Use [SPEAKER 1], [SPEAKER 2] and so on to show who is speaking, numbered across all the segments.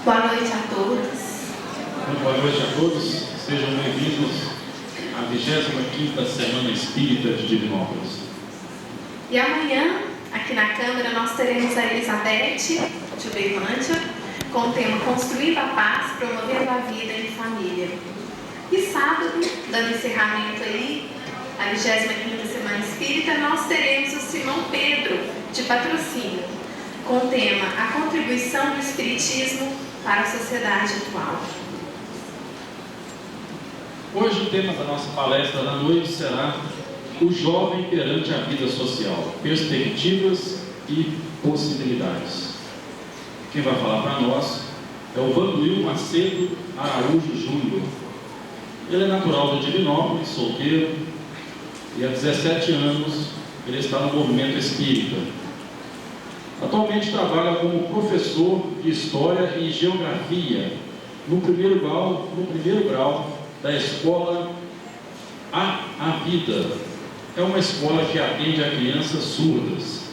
[SPEAKER 1] Boa noite a todos.
[SPEAKER 2] Boa noite a todos. Sejam bem-vindos à 25ª Semana Espírita de Divinópolis.
[SPEAKER 1] E amanhã, aqui na Câmara, nós teremos a Elizabeth de Uberlândia com o tema Construindo a Paz, Promovendo a Vida em Família. E sábado, dando encerramento aí, a 25ª Semana Espírita, nós teremos o Simão Pedro de Patrocínio, com o tema A Contribuição do Espiritismo para a Sociedade Atual.
[SPEAKER 2] Hoje o tema da nossa palestra da noite será o jovem perante a vida social, perspectivas e possibilidades. Quem vai falar para nós é o Vanduil Macedo Araújo Júnior. Ele é natural de Divinópolis, solteiro, e há 17 anos ele está no movimento espírita. Atualmente trabalha como professor de História e Geografia no primeiro grau da Escola A Vida. É uma escola que atende a crianças surdas.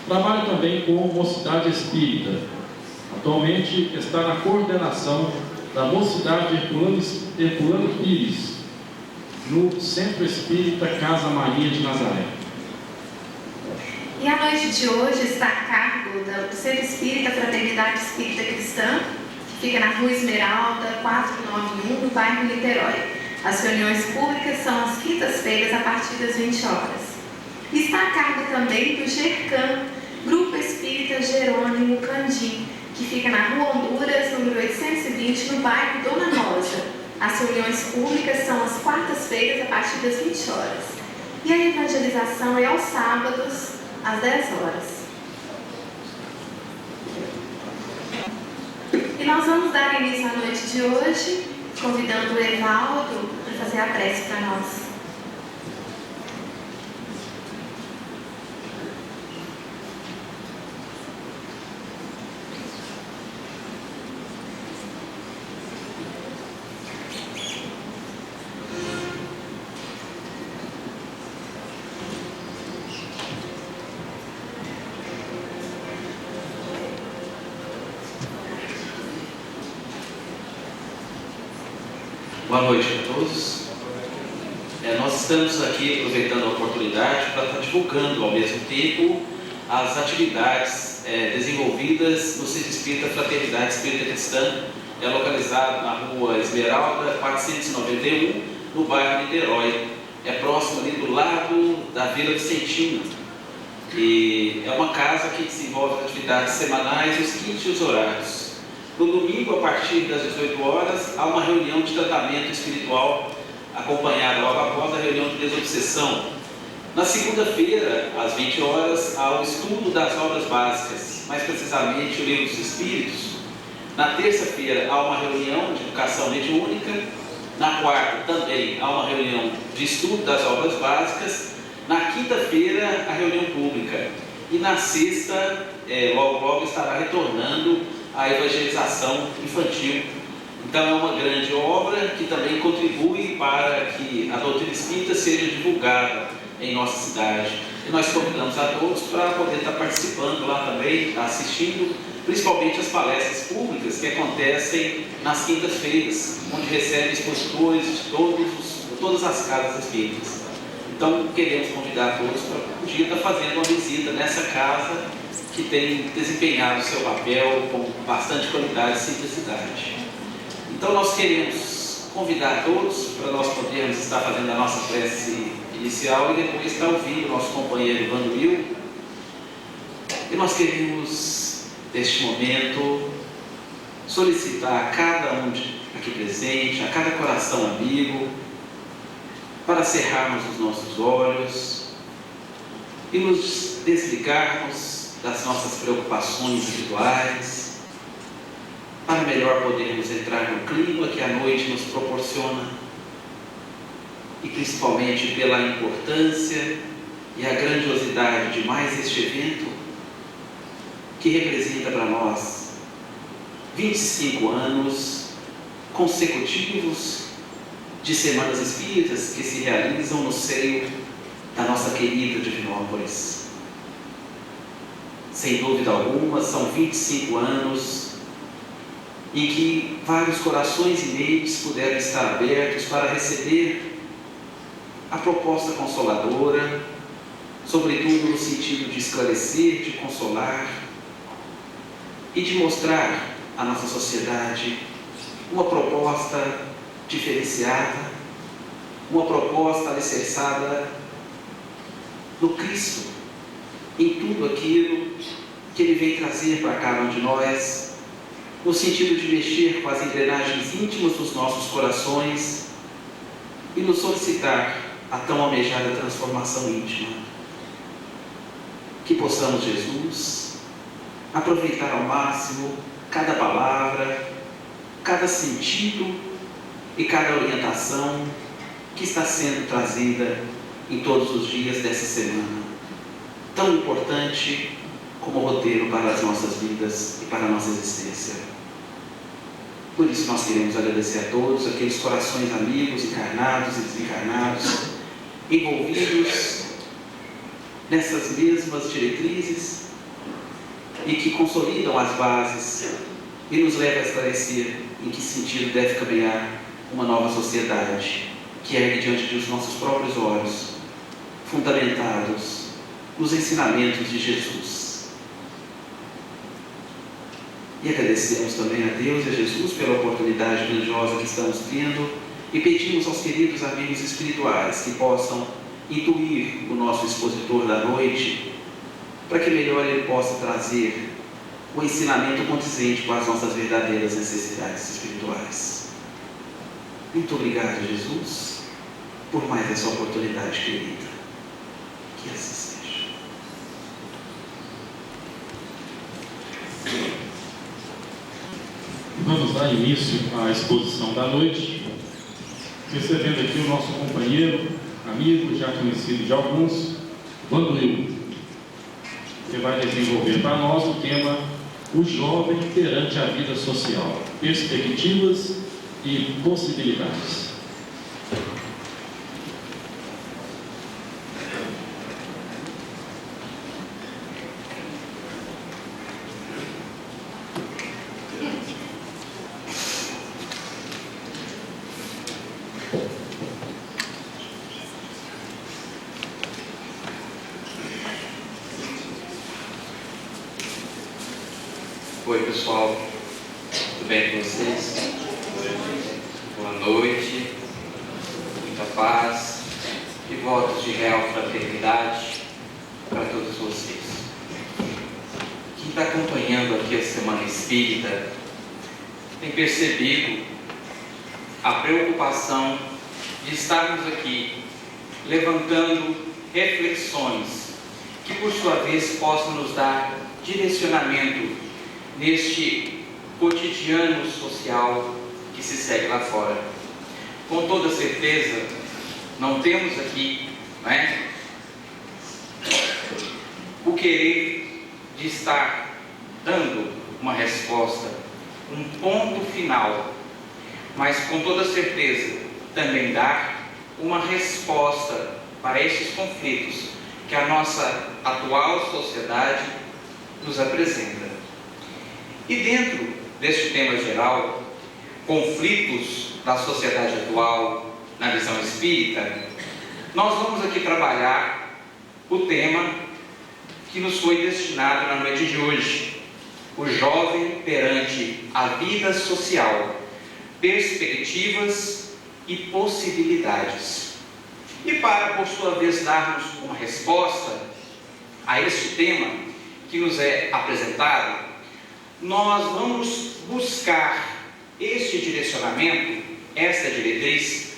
[SPEAKER 2] Trabalha também com Mocidade Espírita. Atualmente está na coordenação da Mocidade Herculano Pires, no Centro Espírita Casa Maria de Nazaré.
[SPEAKER 1] E a noite de hoje está a cargo do Centro Espírita Fraternidade Espírita Cristã, que fica na Rua Esmeralda, 491, no bairro Niterói. As reuniões públicas são às quintas-feiras, a partir das 20 horas. E está a cargo também do GERCAM, Grupo Espírita Jerônimo Candim, que fica na Rua Honduras, número 820, no bairro Dona Rosa. As reuniões públicas são às quartas-feiras, a partir das 20 horas. E a evangelização é aos sábados, às 10 horas. E nós vamos dar início à noite de hoje, convidando o Evaldo para fazer a prece para nós.
[SPEAKER 3] Boa noite a todos. Nós estamos aqui aproveitando a oportunidade para estar divulgando ao mesmo tempo as atividades desenvolvidas no Centro Espírita Fraternidade Espírita Cristã, localizado na Rua Esmeralda, 491, no bairro Niterói. É próximo ali do lado da Vila Vicentina. E é uma casa que desenvolve atividades semanais, os quintos e os horários. No domingo, a partir das 18 horas, há uma reunião de tratamento espiritual, acompanhada logo após a reunião de desobsessão. Na segunda-feira, às 20 horas, há o estudo das obras básicas, mais precisamente o Livro dos Espíritos. Na terça-feira, há uma reunião de educação mediúnica. Na quarta, também há uma reunião de estudo das obras básicas. Na quinta-feira, a reunião pública. E na sexta, logo estará retornando a evangelização infantil. Então é uma grande obra que também contribui para que a doutrina espírita seja divulgada em nossa cidade. E nós convidamos a todos para poder estar participando lá também, assistindo, principalmente as palestras públicas que acontecem nas quintas-feiras, onde recebem expositores de todas as casas espíritas. Então queremos convidar todos para poder estar fazendo uma visita nessa casa, que tem desempenhado o seu papel com bastante qualidade e simplicidade. Então nós queremos convidar todos para nós podermos estar fazendo a nossa prece inicial e depois estar ouvindo o nosso companheiro Vanduil. E nós queremos, neste momento, solicitar a cada um aqui presente, a cada coração amigo, para cerrarmos os nossos olhos e nos desligarmos das nossas preocupações individuais, para melhor podermos entrar no clima que a noite nos proporciona, e principalmente pela importância e a grandiosidade de mais este evento, que representa para nós 25 anos consecutivos de semanas espíritas que se realizam no seio da nossa querida Divinópolis. Sem dúvida alguma, são 25 anos em que vários corações e mentes puderam estar abertos para receber a proposta consoladora, sobretudo no sentido de esclarecer, de consolar e de mostrar à nossa sociedade uma proposta diferenciada, uma proposta alicerçada no Cristo, em tudo aquilo que Ele vem trazer para cada um de nós, no sentido de mexer com as engrenagens íntimas dos nossos corações e nos solicitar a tão almejada transformação íntima. Que possamos, Jesus, aproveitar ao máximo cada palavra, cada sentido e cada orientação que está sendo trazida em todos os dias dessa semana, tão importante como roteiro para as nossas vidas e para a nossa existência. Por isso nós queremos agradecer a todos aqueles corações amigos, encarnados e desencarnados, envolvidos nessas mesmas diretrizes e que consolidam as bases e nos levam a esclarecer em que sentido deve caminhar uma nova sociedade que ergue diante dos nossos próprios olhos, fundamentados nos ensinamentos de Jesus. E agradecemos também a Deus e a Jesus pela oportunidade grandiosa que estamos tendo e pedimos aos queridos amigos espirituais que possam intuir o nosso expositor da noite, para que melhor ele possa trazer o ensinamento condizente com as nossas verdadeiras necessidades espirituais. Muito obrigado, Jesus, por mais essa oportunidade querida. Que assim seja.
[SPEAKER 2] Vamos dar início à exposição da noite, recebendo aqui o nosso companheiro, amigo, já conhecido de alguns, Vanduil, que vai desenvolver para nós o tema O Jovem Perante a Vida Social, Perspectivas e Possibilidades.
[SPEAKER 4] Oi pessoal, tudo bem com vocês? Boa noite, muita paz e votos de real fraternidade para todos vocês. Quem está acompanhando aqui a Semana Espírita tem percebido a preocupação de estarmos aqui levantando reflexões que por sua vez possam nos dar direcionamento neste cotidiano social que se segue lá fora. Com toda certeza, não temos aqui, o querer de estar dando uma resposta, um ponto final, mas com toda certeza também dar uma resposta para esses conflitos que a nossa atual sociedade nos apresenta. E dentro deste tema geral, conflitos da sociedade atual na visão espírita, nós vamos aqui trabalhar o tema que nos foi destinado na noite de hoje: o jovem perante a vida social, perspectivas e possibilidades. E para, por sua vez, darmos uma resposta a este tema que nos é apresentado, nós vamos buscar este direcionamento, esta diretriz,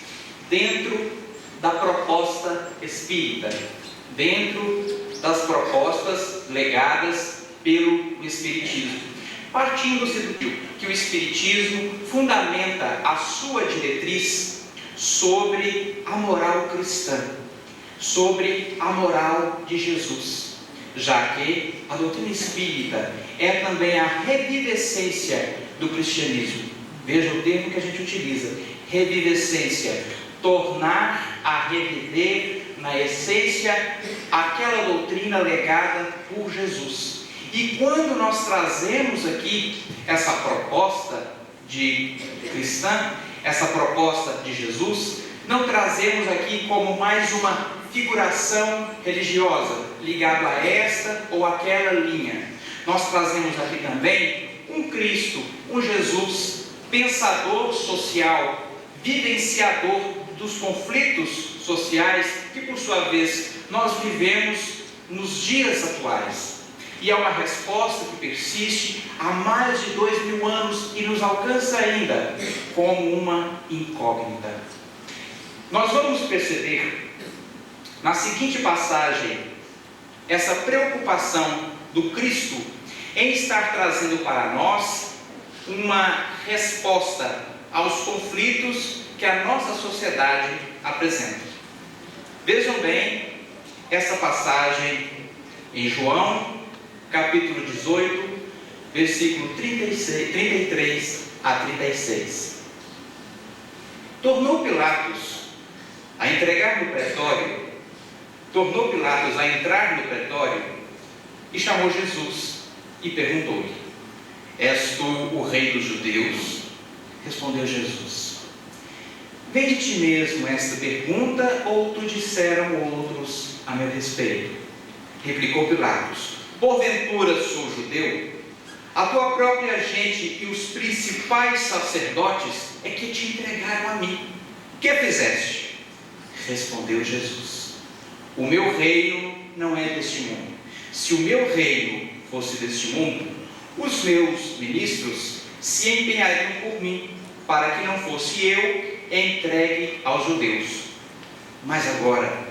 [SPEAKER 4] dentro da proposta espírita, dentro das propostas legadas pelo Espiritismo, partindo-se do que o Espiritismo fundamenta a sua diretriz sobre a moral cristã, sobre a moral de Jesus, já que a doutrina espírita é também a revivescência do cristianismo. Veja o termo que a gente utiliza: revivescência, tornar a reviver na essência aquela doutrina legada por Jesus. E quando nós trazemos aqui essa proposta de cristã, essa proposta de Jesus, não trazemos aqui como mais uma figuração religiosa ligada a esta ou aquela linha. Nós trazemos aqui também um Cristo, um Jesus, pensador social, vivenciador dos conflitos sociais que, por sua vez, nós vivemos nos dias atuais. E é uma resposta que persiste há mais de 2000 anos e nos alcança ainda como uma incógnita. Nós vamos perceber na seguinte passagem essa preocupação do Cristo em estar trazendo para nós uma resposta aos conflitos que a nossa sociedade apresenta. Vejam bem essa passagem em João, capítulo 18, versículo 33 a 36. Tornou Pilatos a entrar no pretório e chamou Jesus e perguntou-lhe: És tu o rei dos judeus? Respondeu Jesus: Vem de ti mesmo esta pergunta, ou te disseram outros a meu respeito? Replicou Pilatos: Porventura sou judeu? A tua própria gente e os principais sacerdotes é que te entregaram a mim. Que fizeste? Respondeu Jesus: O meu reino não é deste mundo. Se o meu reino fosse deste mundo, os meus ministros se empenhariam por mim, para que não fosse eu entregue aos judeus. Mas agora,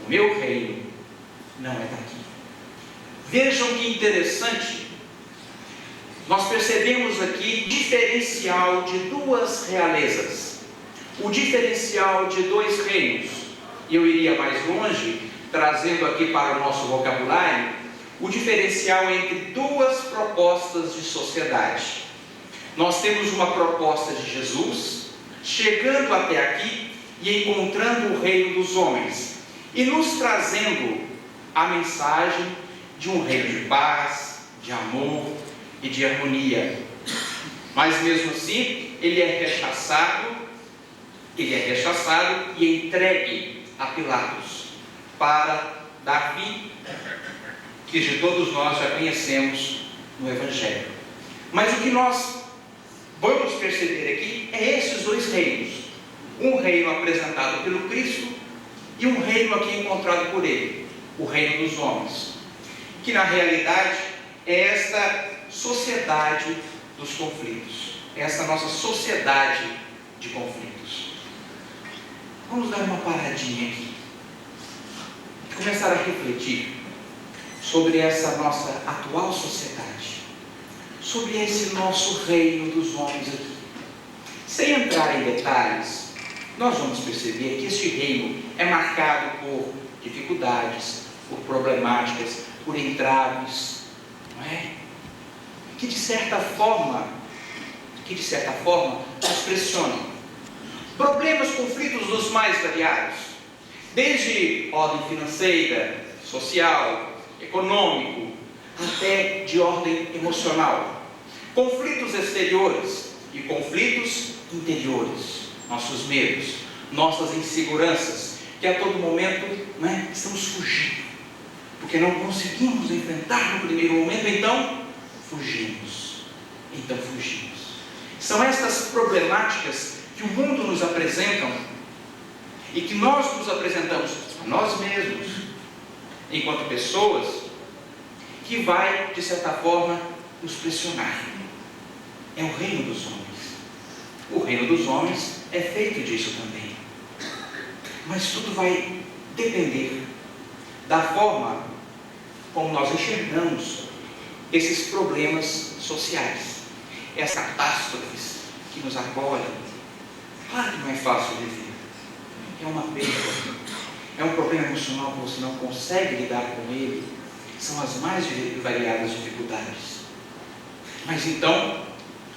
[SPEAKER 4] o meu reino não é daqui. Vejam que interessante. Nós percebemos aqui o diferencial de duas realezas, o diferencial de dois reinos. E eu iria mais longe, trazendo aqui para o nosso vocabulário, o diferencial entre duas propostas de sociedade. Nós temos uma proposta de Jesus, chegando até aqui e encontrando o reino dos homens, e nos trazendo a mensagem de um reino de paz, de amor e de harmonia. Mas mesmo assim, ele é rechaçado e entregue a Pilatos para dar fim, que de todos nós já conhecemos no Evangelho. Mas o que nós vamos perceber aqui é esses dois reinos: um reino apresentado pelo Cristo e um reino aqui encontrado por ele, o reino dos homens, que na realidade é esta sociedade dos conflitos, é essa nossa sociedade de conflitos. Vamos dar uma paradinha aqui e começar a refletir sobre essa nossa atual sociedade, sobre esse nosso reino dos homens aqui. Sem entrar em detalhes, nós vamos perceber que este reino é marcado por dificuldades, por problemáticas, por entraves, não é? Que de certa forma nos pressionam. Problemas, conflitos dos mais variados, desde ordem financeira, social, econômico, até de ordem emocional. Conflitos exteriores e conflitos interiores, nossos medos, nossas inseguranças, que a todo momento estamos fugindo, porque não conseguimos enfrentar no primeiro momento, então fugimos. São estas problemáticas que o mundo nos apresenta e que nós nos apresentamos a nós mesmos, enquanto pessoas, que vai, de certa forma, nos pressionar. É o reino dos homens. O reino dos homens é feito disso também. Mas tudo vai depender da forma como nós enxergamos esses problemas sociais, essas catástrofes que nos acolhem. Claro que não é fácil viver. É uma perda. É um problema emocional que você não consegue lidar com ele. São as mais variadas dificuldades. Mas então,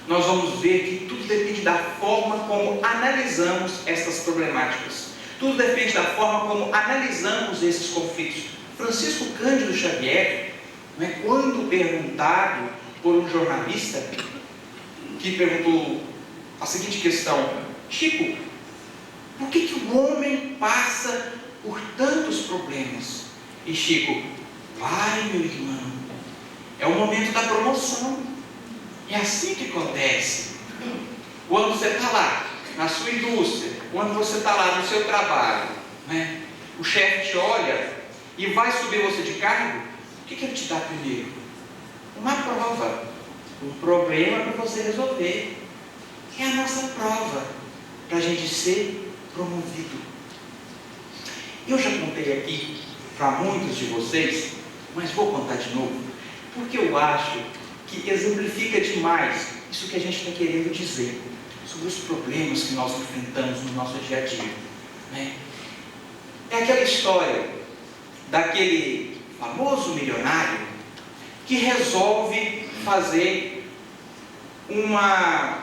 [SPEAKER 4] nós vamos ver que tudo depende da forma como analisamos essas problemáticas. Tudo depende da forma como analisamos esses conflitos. Francisco Cândido Xavier, quando perguntado por um jornalista que perguntou a seguinte questão: Chico, por que o homem passa por tantos problemas? E Chico: vai, meu irmão, é o momento da promoção. É assim que acontece. Quando você está lá na sua indústria, quando você está lá no seu trabalho, né? O chefe te olha e vai subir você de cargo, o que ele te dá primeiro? Uma prova, um problema para você resolver. É a nossa prova para a gente ser promovido. Eu já contei aqui para muitos de vocês, mas vou contar de novo, porque eu acho que exemplifica demais isso que a gente está querendo dizer sobre os problemas que nós enfrentamos no nosso dia a dia, né? É aquela história daquele famoso milionário que resolve fazer uma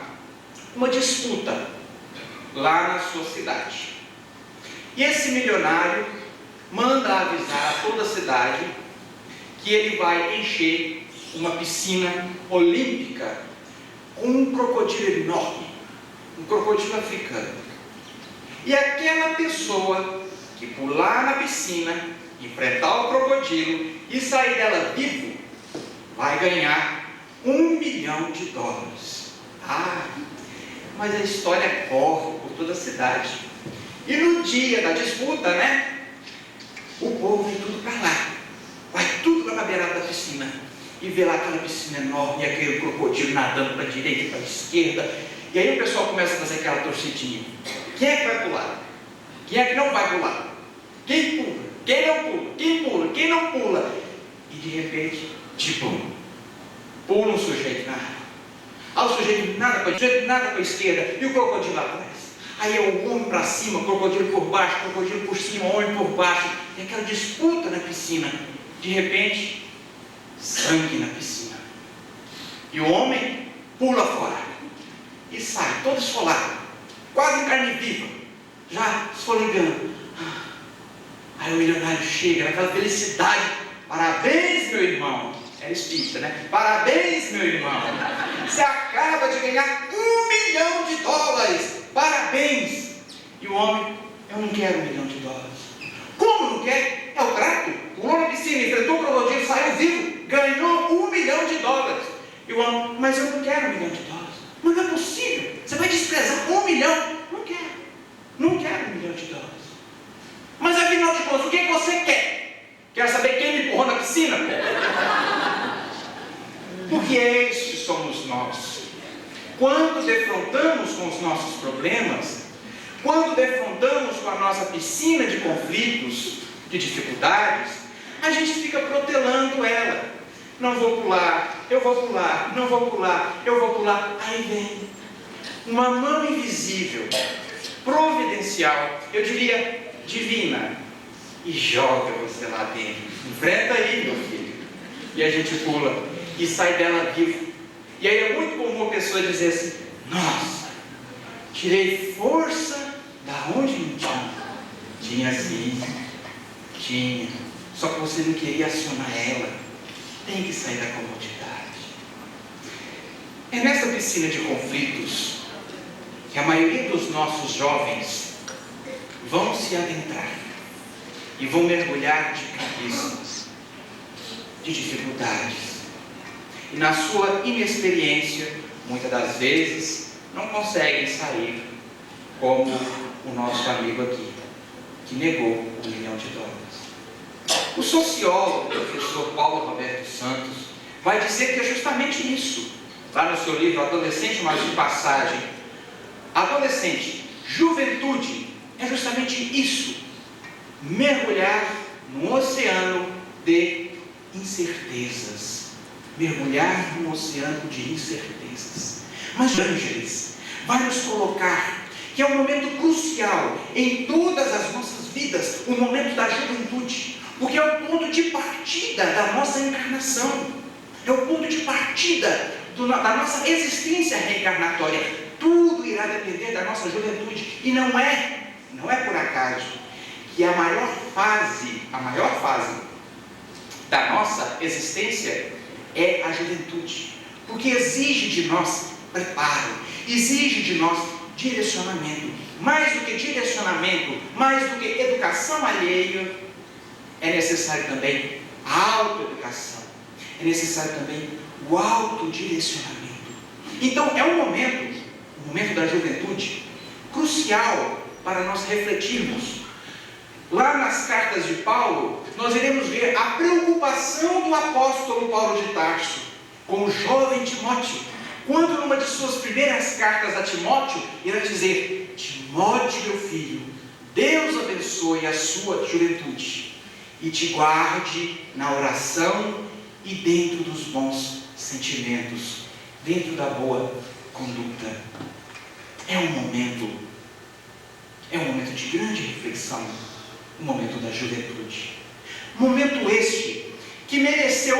[SPEAKER 4] disputa lá na sua cidade. E esse milionário manda avisar a toda a cidade que ele vai encher uma piscina olímpica com um crocodilo enorme, um crocodilo africano. E aquela pessoa que pular na piscina, enfrentar o crocodilo e sair dela vivo, vai ganhar $1 milhão. Mas a história corre por toda a cidade. E no dia da disputa, né? O povo vem tudo para lá. Vai tudo lá na beirada da piscina. E vê lá aquela piscina enorme, e aquele crocodilo nadando para a direita e para a esquerda. E aí o pessoal começa a fazer aquela torcidinha. Quem é que vai pular? Quem é que não vai pular? Quem pula? Quem não pula? Quem pula? Quem não pula? E de repente, pula um sujeito na água. O sujeito nada para a direita, nada para a esquerda, e o crocodilo lá atrás. Aí é o homem para cima, o crocodilo por baixo, o crocodilo por cima, o homem por baixo. Tem aquela disputa na piscina. De repente, sangue na piscina. E o homem pula fora. E sai todo esfolado, quase em carne viva, já esfolegando. Aí o milionário chega naquela felicidade: parabéns, meu irmão. É espírita, né? Parabéns, meu irmão. Você acaba de ganhar $1 milhão. Parabéns. E o homem: eu não quero $1 milhão. Como não quer? É o trato. Pulou na piscina, enfrentou o crocodilo, saiu vivo, ganhou $1 milhão. E o homem: mas eu não quero $1 milhão. Mas não é possível. Você vai desprezar $1 milhão? Não quero. Não quero $1 milhão. Mas afinal de contas, o que você quer? Quer saber quem me empurrou na piscina? Porque estes somos nós. Quando defrontamos com os nossos problemas, quando defrontamos com a nossa piscina de conflitos, de dificuldades, a gente fica protelando ela. Não vou pular, eu vou pular, não vou pular, eu vou pular. Aí vem uma mão invisível, providencial, eu diria divina, e joga você lá dentro. Enfrenta aí, meu filho. E a gente pula e sai dela vivo. E aí é muito comum a pessoa dizer assim: nossa, tirei força da onde não tinha. Tinha sim, tinha. Só que você não queria acionar ela. Tem que sair da comodidade. É nessa piscina de conflitos que a maioria dos nossos jovens vão se adentrar e vão mergulhar de cabeça, de dificuldades. E na sua inexperiência, muitas das vezes, não conseguem sair como o nosso amigo aqui, que negou $1 milhão. O sociólogo, o professor Paulo Roberto Santos, vai dizer que é justamente isso. Lá no seu livro Adolescente, mas de passagem. Adolescente, juventude, é justamente isso. Mergulhar num oceano de incertezas. Mergulhar num oceano de incertezas. Mas Ângeles vai nos colocar que é um momento crucial em todas as nossas vidas, o momento da juventude, porque é o ponto de partida da nossa encarnação, é o ponto de partida da nossa existência reencarnatória. Tudo irá depender da nossa juventude, e não é por acaso que a maior fase da nossa existência é a juventude, porque exige de nós preparo, exige de nós direcionamento. Mais do que direcionamento, mais do que educação alheia, é necessário também a autoeducação, é necessário também o autodirecionamento. Então é o momento da juventude, crucial para nós refletirmos. Lá nas cartas de Paulo, nós iremos ver a preocupação do apóstolo Paulo de Tarso com o jovem Timóteo, quando numa de suas primeiras cartas a Timóteo, irá dizer: Timóteo, meu filho, Deus abençoe a sua juventude e te guarde na oração e dentro dos bons sentimentos, dentro da boa conduta. É um momento de grande reflexão, o momento da juventude. Momento este que mereceu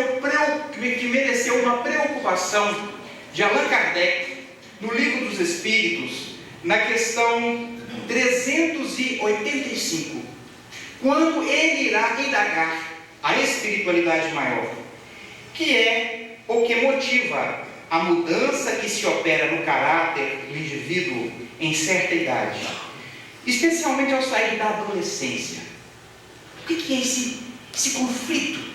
[SPEAKER 4] uma preocupação de Allan Kardec no Livro dos Espíritos, na questão 385, quando ele irá indagar a espiritualidade maior, que é o que motiva a mudança que se opera no caráter do indivíduo em certa idade, especialmente ao sair da adolescência. O que é esse conflito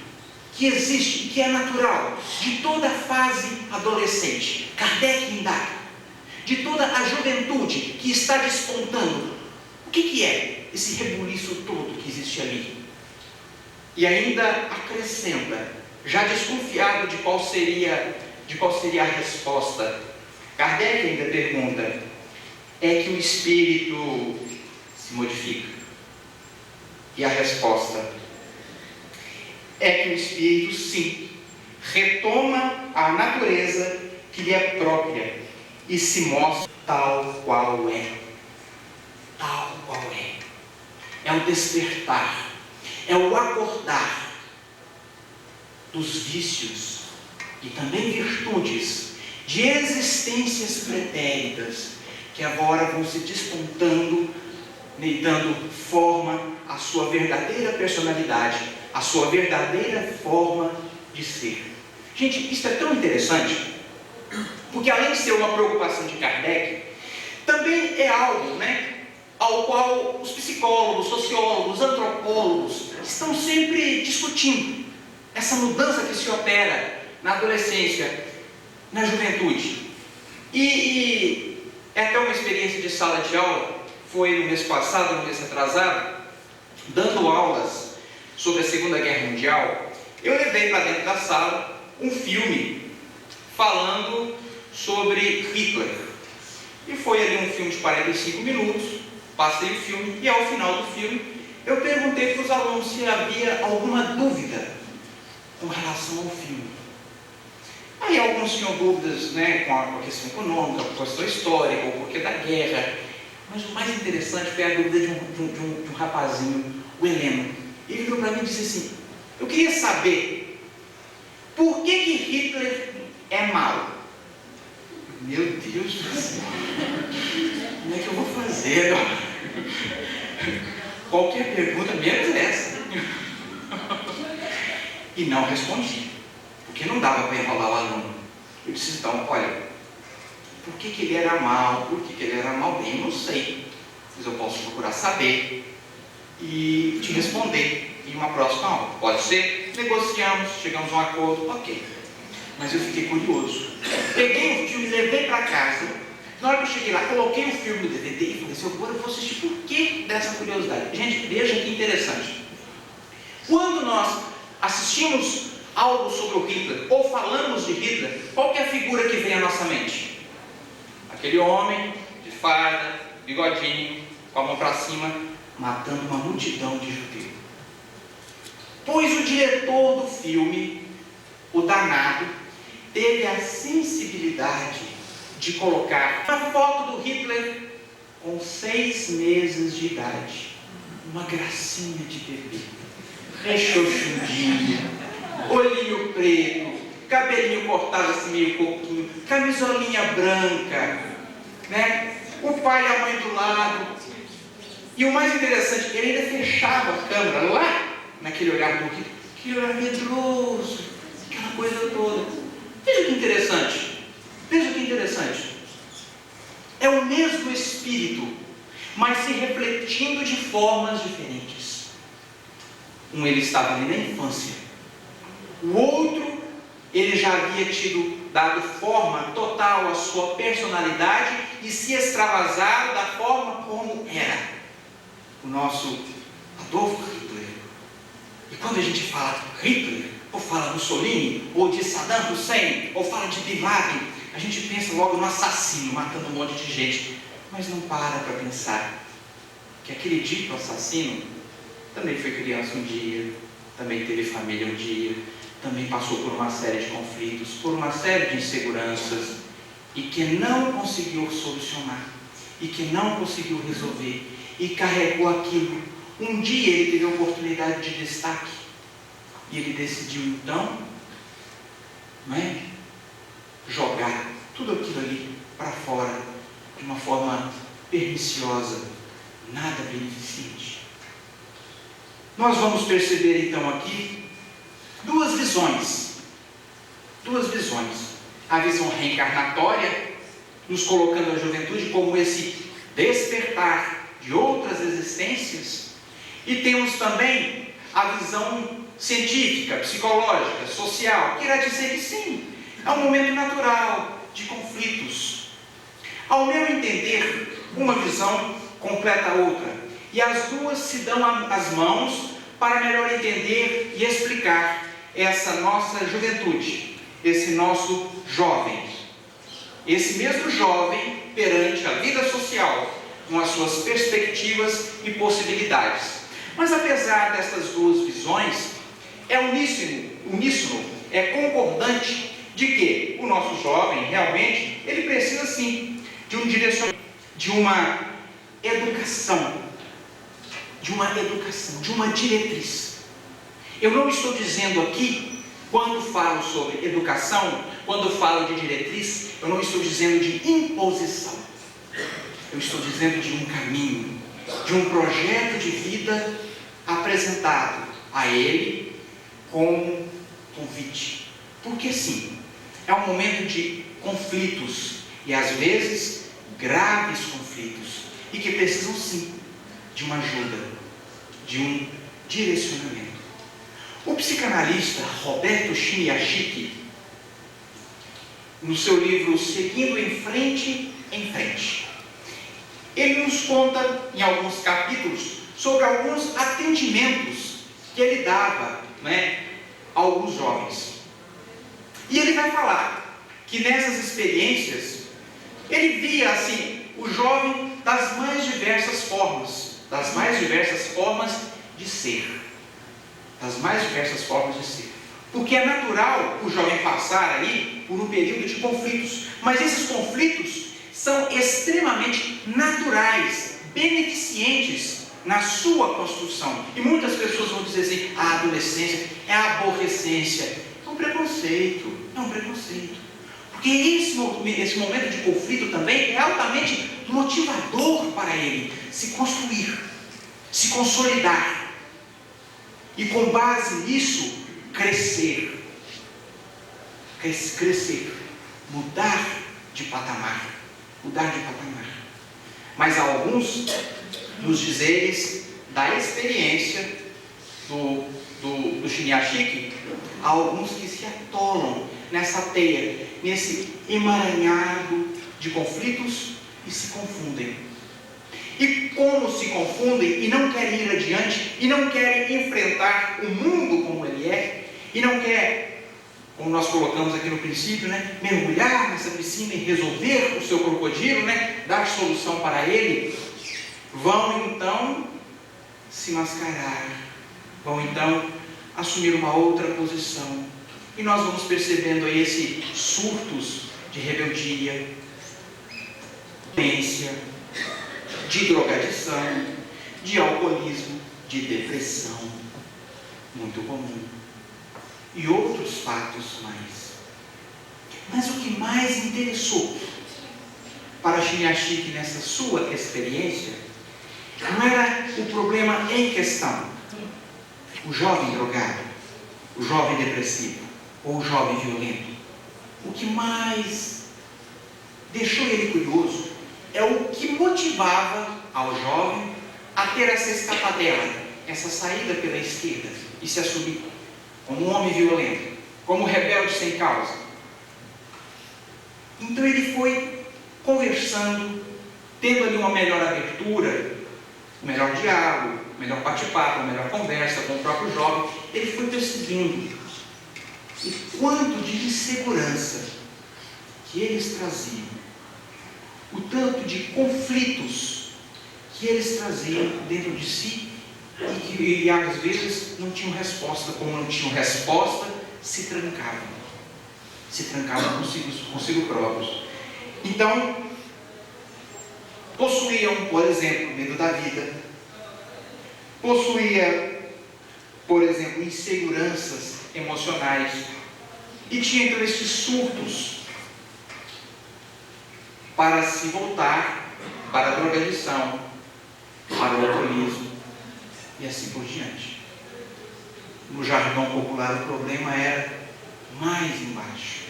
[SPEAKER 4] que existe, que é natural de toda a fase adolescente? Kardec indaga. De toda a juventude que está despontando. O que é esse rebuliço todo que existe ali? E ainda acrescenta, já desconfiado de qual seria a resposta, Kardec ainda pergunta: é que o espírito se modifica? E a resposta é que o espírito, sim, retoma a natureza que lhe é própria e se mostra tal qual é. Tal qual é. É o despertar, é o acordar dos vícios e também virtudes de existências pretéritas que agora vão se despontando e dando forma à sua verdadeira personalidade, à sua verdadeira forma de ser. Gente, isso é tão interessante, porque além de ser uma preocupação de Kardec, também é algo, ao qual os psicólogos, sociólogos, antropólogos estão sempre discutindo. Essa mudança que se opera na adolescência, na juventude. E é até uma experiência de sala de aula, foi no mês passado, no mês atrasado, dando aulas sobre a Segunda Guerra Mundial. Eu levei para dentro da sala um filme falando sobre Hitler. E foi ali um filme de 45 minutos, passei o filme e ao final do filme eu perguntei para os alunos se havia alguma dúvida com relação ao filme. Aí alguns tinham dúvidas com a questão econômica, com a questão histórica, o porquê da guerra. Mas o mais interessante foi a dúvida de um rapazinho, o Heleno. Ele virou para mim e disse assim: eu queria saber por que Hitler é mau. Meu Deus do céu, como é que eu vou fazer agora? Qualquer pergunta, menos essa. E não respondi, porque não dava para enrolar o aluno. Eu disse: então, olha, por que ele era mau? Por que ele era mau? Bem, eu não sei, mas eu posso procurar saber e te responder em uma próxima aula. Pode ser? Negociamos, chegamos a um acordo, ok. Mas eu fiquei curioso. Peguei o filme, levei para casa. Na hora que eu cheguei lá, coloquei o filme no DVD e falei assim: agora eu vou assistir. Por que dessa curiosidade? Gente, veja que interessante. Quando nós assistimos algo sobre o Hitler, ou falamos de Hitler, qual que é a figura que vem à nossa mente? Aquele homem de farda, bigodinho, com a mão para cima, matando uma multidão de judeus. Pois o diretor do filme, o danado, teve a sensibilidade de colocar uma foto do Hitler com 6 meses de idade, uma gracinha de bebê, rechonchudinha, olhinho preto, cabelinho cortado assim meio coquinho, camisolinha branca, o pai e a mãe do lado. E o mais interessante, ele ainda fechava a câmera lá, naquele olhar do Hitler, aquele olhar medroso, aquela coisa toda. Veja que interessante. interessante. É o mesmo espírito, mas se refletindo de formas diferentes. Um, ele estava ali na infância. O outro, ele já havia dado forma total à sua personalidade e se extravasado da forma como era. O nosso Adolf Hitler. E quando a gente fala de Hitler, ou fala do Mussolini, ou de Saddam Hussein, ou fala de Bin Laden, a gente pensa logo no assassino, matando um monte de gente. Mas não para pensar que aquele dito assassino também foi criança um dia, também teve família um dia, também passou por uma série de conflitos, por uma série de inseguranças, e que não conseguiu solucionar, e que não conseguiu resolver, e carregou aquilo. Um dia ele teve a oportunidade de destaque, e ele decidiu então, jogar tudo aquilo ali para fora, de uma forma perniciosa, nada beneficente. Nós vamos perceber então aqui duas visões. A visão reencarnatória, nos colocando a juventude como esse despertar de outras existências, e temos também a visão científica, psicológica, social, que irá dizer que sim, é um momento natural de conflitos. Ao meu entender, uma visão completa a outra, e as duas se dão as mãos para melhor entender e explicar essa nossa juventude, esse nosso jovem, esse mesmo jovem perante a vida social, com as suas perspectivas e possibilidades. Mas apesar dessas duas visões, é uníssono, é concordante de que o nosso jovem realmente, ele precisa sim de um direcionamento, de uma educação, de uma diretriz. Eu não estou dizendo aqui, quando falo sobre educação, quando falo de diretriz, eu não estou dizendo de imposição. Eu estou dizendo de um caminho, de um projeto de vida apresentado a ele como convite. Porque sim, é um momento de conflitos, e às vezes graves conflitos, e que precisam sim de uma ajuda, de um direcionamento. O psicanalista Roberto Chiniachik, no seu livro Seguindo em Frente, ele nos conta em alguns capítulos sobre alguns atendimentos que ele dava, a alguns jovens. E ele vai falar que nessas experiências ele via assim o jovem das mais diversas formas de ser. Porque é natural o jovem passar aí por um período de conflitos, mas esses conflitos são extremamente naturais, beneficentes na sua construção. E muitas pessoas vão dizer assim: a adolescência é a aborrecência, é um preconceito. Porque esse momento de conflito também é altamente motivador para ele se construir, se consolidar, e com base nisso crescer, mudar de patamar. Mas há alguns, nos dizeres da experiência do Chiniachik, há alguns que se atolam nessa teia, nesse emaranhado de conflitos e se confundem. E como se confundem e não querem ir adiante, e não querem enfrentar o mundo como ele é, e não querem, como nós colocamos aqui no princípio, mergulhar nessa piscina e resolver o seu crocodilo, dar solução para ele, vão então se mascarar, vão então assumir uma outra posição. E nós vamos percebendo aí esses surtos de rebeldia, violência, de drogadição, de alcoolismo, de depressão, muito comum, e outros fatos mais. Mas o que mais interessou para Chiniachik nessa sua experiência não era o problema em questão, o jovem drogado, o jovem depressivo ou o jovem violento. O que mais deixou ele curioso é o que motivava ao jovem a ter essa escapadela, essa saída pela esquerda e se assumir como um homem violento, como um rebelde sem causa. Então ele foi conversando, tendo ali uma melhor abertura, um melhor diálogo, um melhor bate-papo, uma melhor conversa com o próprio jovem. Ele foi percebendo o quanto de insegurança que eles traziam, o tanto de conflitos que eles traziam dentro de si e que às vezes não tinham resposta. Como não tinham resposta, se trancavam consigo próprios. Então, possuíam, por exemplo, medo da vida, possuía, por exemplo, inseguranças emocionais, e tinha então esses surtos para se voltar para a drogadição, para o alcoolismo e assim por diante. No jargão popular, o problema era mais embaixo.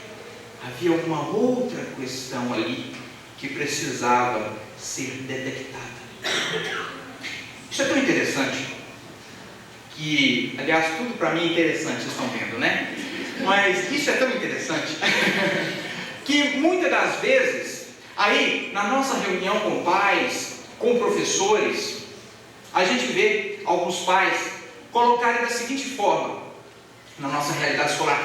[SPEAKER 4] Havia alguma outra questão ali que precisava ser detectada. Isso é tão interessante que, aliás, tudo para mim é interessante, vocês estão vendo, né? Mas isso é tão interessante que muitas das vezes, aí na nossa reunião com pais, com professores, a gente vê alguns pais colocarem da seguinte forma na nossa realidade escolar: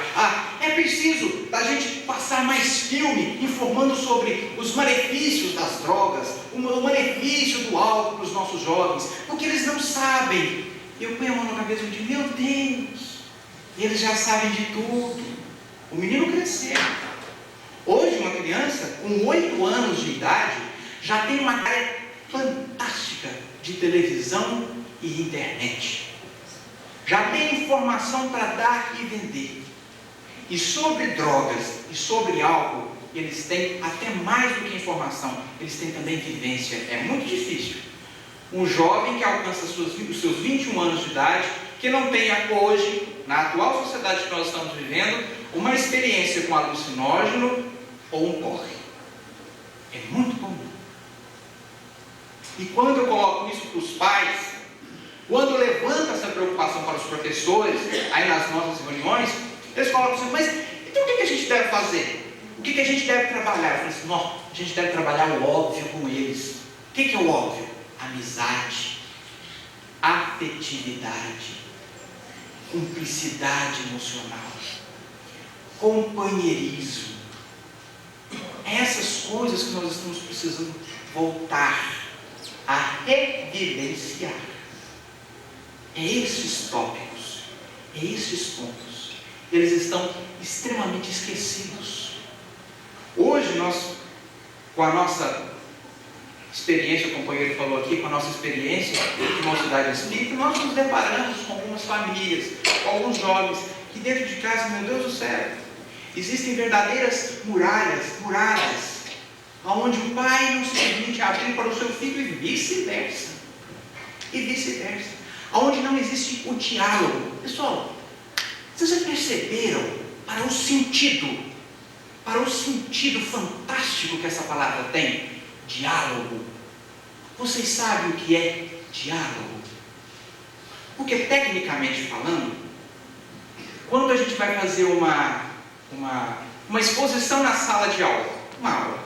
[SPEAKER 4] é preciso a gente passar mais filme informando sobre os malefícios das drogas, o malefício do álcool para os nossos jovens, porque eles não sabem. Eu ponho a mão na cabeça e digo: meu Deus, eles já sabem de tudo. O menino cresceu. Hoje uma criança com 8 anos de idade já tem uma área fantástica de televisão e internet. Já tem informação para dar e vender. E sobre drogas e sobre álcool, eles têm até mais do que informação, eles têm também vivência. É muito difícil um jovem que alcança os seus 21 anos de idade, que não tenha hoje, na atual sociedade que nós estamos vivendo, uma experiência com alucinógeno ou um porre. É muito comum. E quando eu coloco isso para os pais, quando eu levanto essa preocupação para os professores, aí nas nossas reuniões, eles colocam assim: mas então o que a gente deve fazer? O que a gente deve trabalhar? Eu falo assim: não, a gente deve trabalhar o óbvio com eles. O que é o óbvio? Amizade, afetividade, cumplicidade emocional, companheirismo. Essas coisas que nós estamos precisando voltar a revivenciar. É esses tópicos, é esses pontos. Eles estão extremamente esquecidos. Hoje nós, com a nossa experiência, o companheiro falou aqui, com a nossa experiência de mocidade espírita, nós nos deparamos com algumas famílias, com alguns jovens, que dentro de casa, meu Deus do céu, existem verdadeiras muralhas, onde o pai não se permite abrir para o seu filho e vice-versa. Onde não existe o diálogo. Pessoal, vocês já perceberam para o sentido fantástico que essa palavra tem? Diálogo. Vocês sabem o que é diálogo? Porque tecnicamente falando, quando a gente vai fazer uma exposição na sala de aula, uma aula,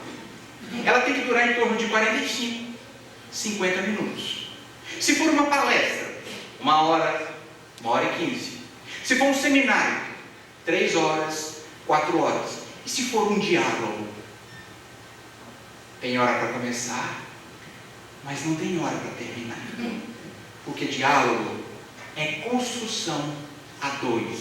[SPEAKER 4] ela tem que durar em torno de 45, 50 minutos. Se for uma palestra, 1 hora, 1h15. Se for um seminário, 3 horas, 4 horas. E se for um diálogo, tem hora para começar, mas não tem hora para terminar. Porque diálogo é construção a 2.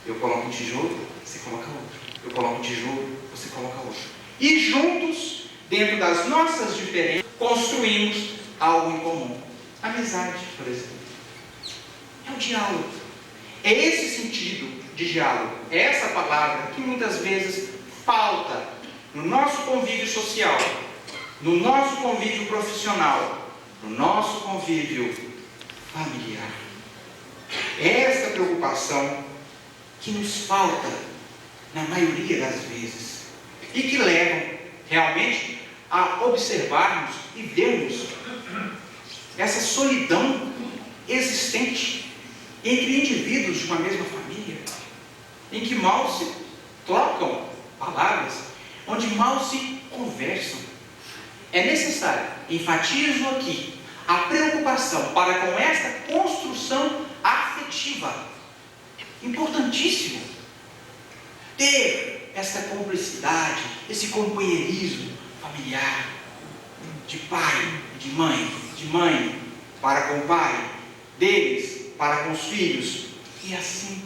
[SPEAKER 4] Eu coloco um tijolo, você coloca outro. Eu coloco um tijolo, você coloca outro. E juntos, dentro das nossas diferenças, construímos algo em comum. Amizade, por exemplo. É o diálogo. É esse sentido de diálogo. É essa palavra que muitas vezes falta no nosso convívio social, no nosso convívio profissional, no nosso convívio familiar. É essa preocupação que nos falta na maioria das vezes e que levam realmente a observarmos e vermos essa solidão existente entre indivíduos de uma mesma família, em que mal se trocam palavras, onde mal se conversam. É necessário, enfatizo aqui, a preocupação para com esta construção afetiva. Importantíssimo ter esta cumplicidade, esse companheirismo familiar, de pai, de mãe para com o pai, deles para com os filhos, e assim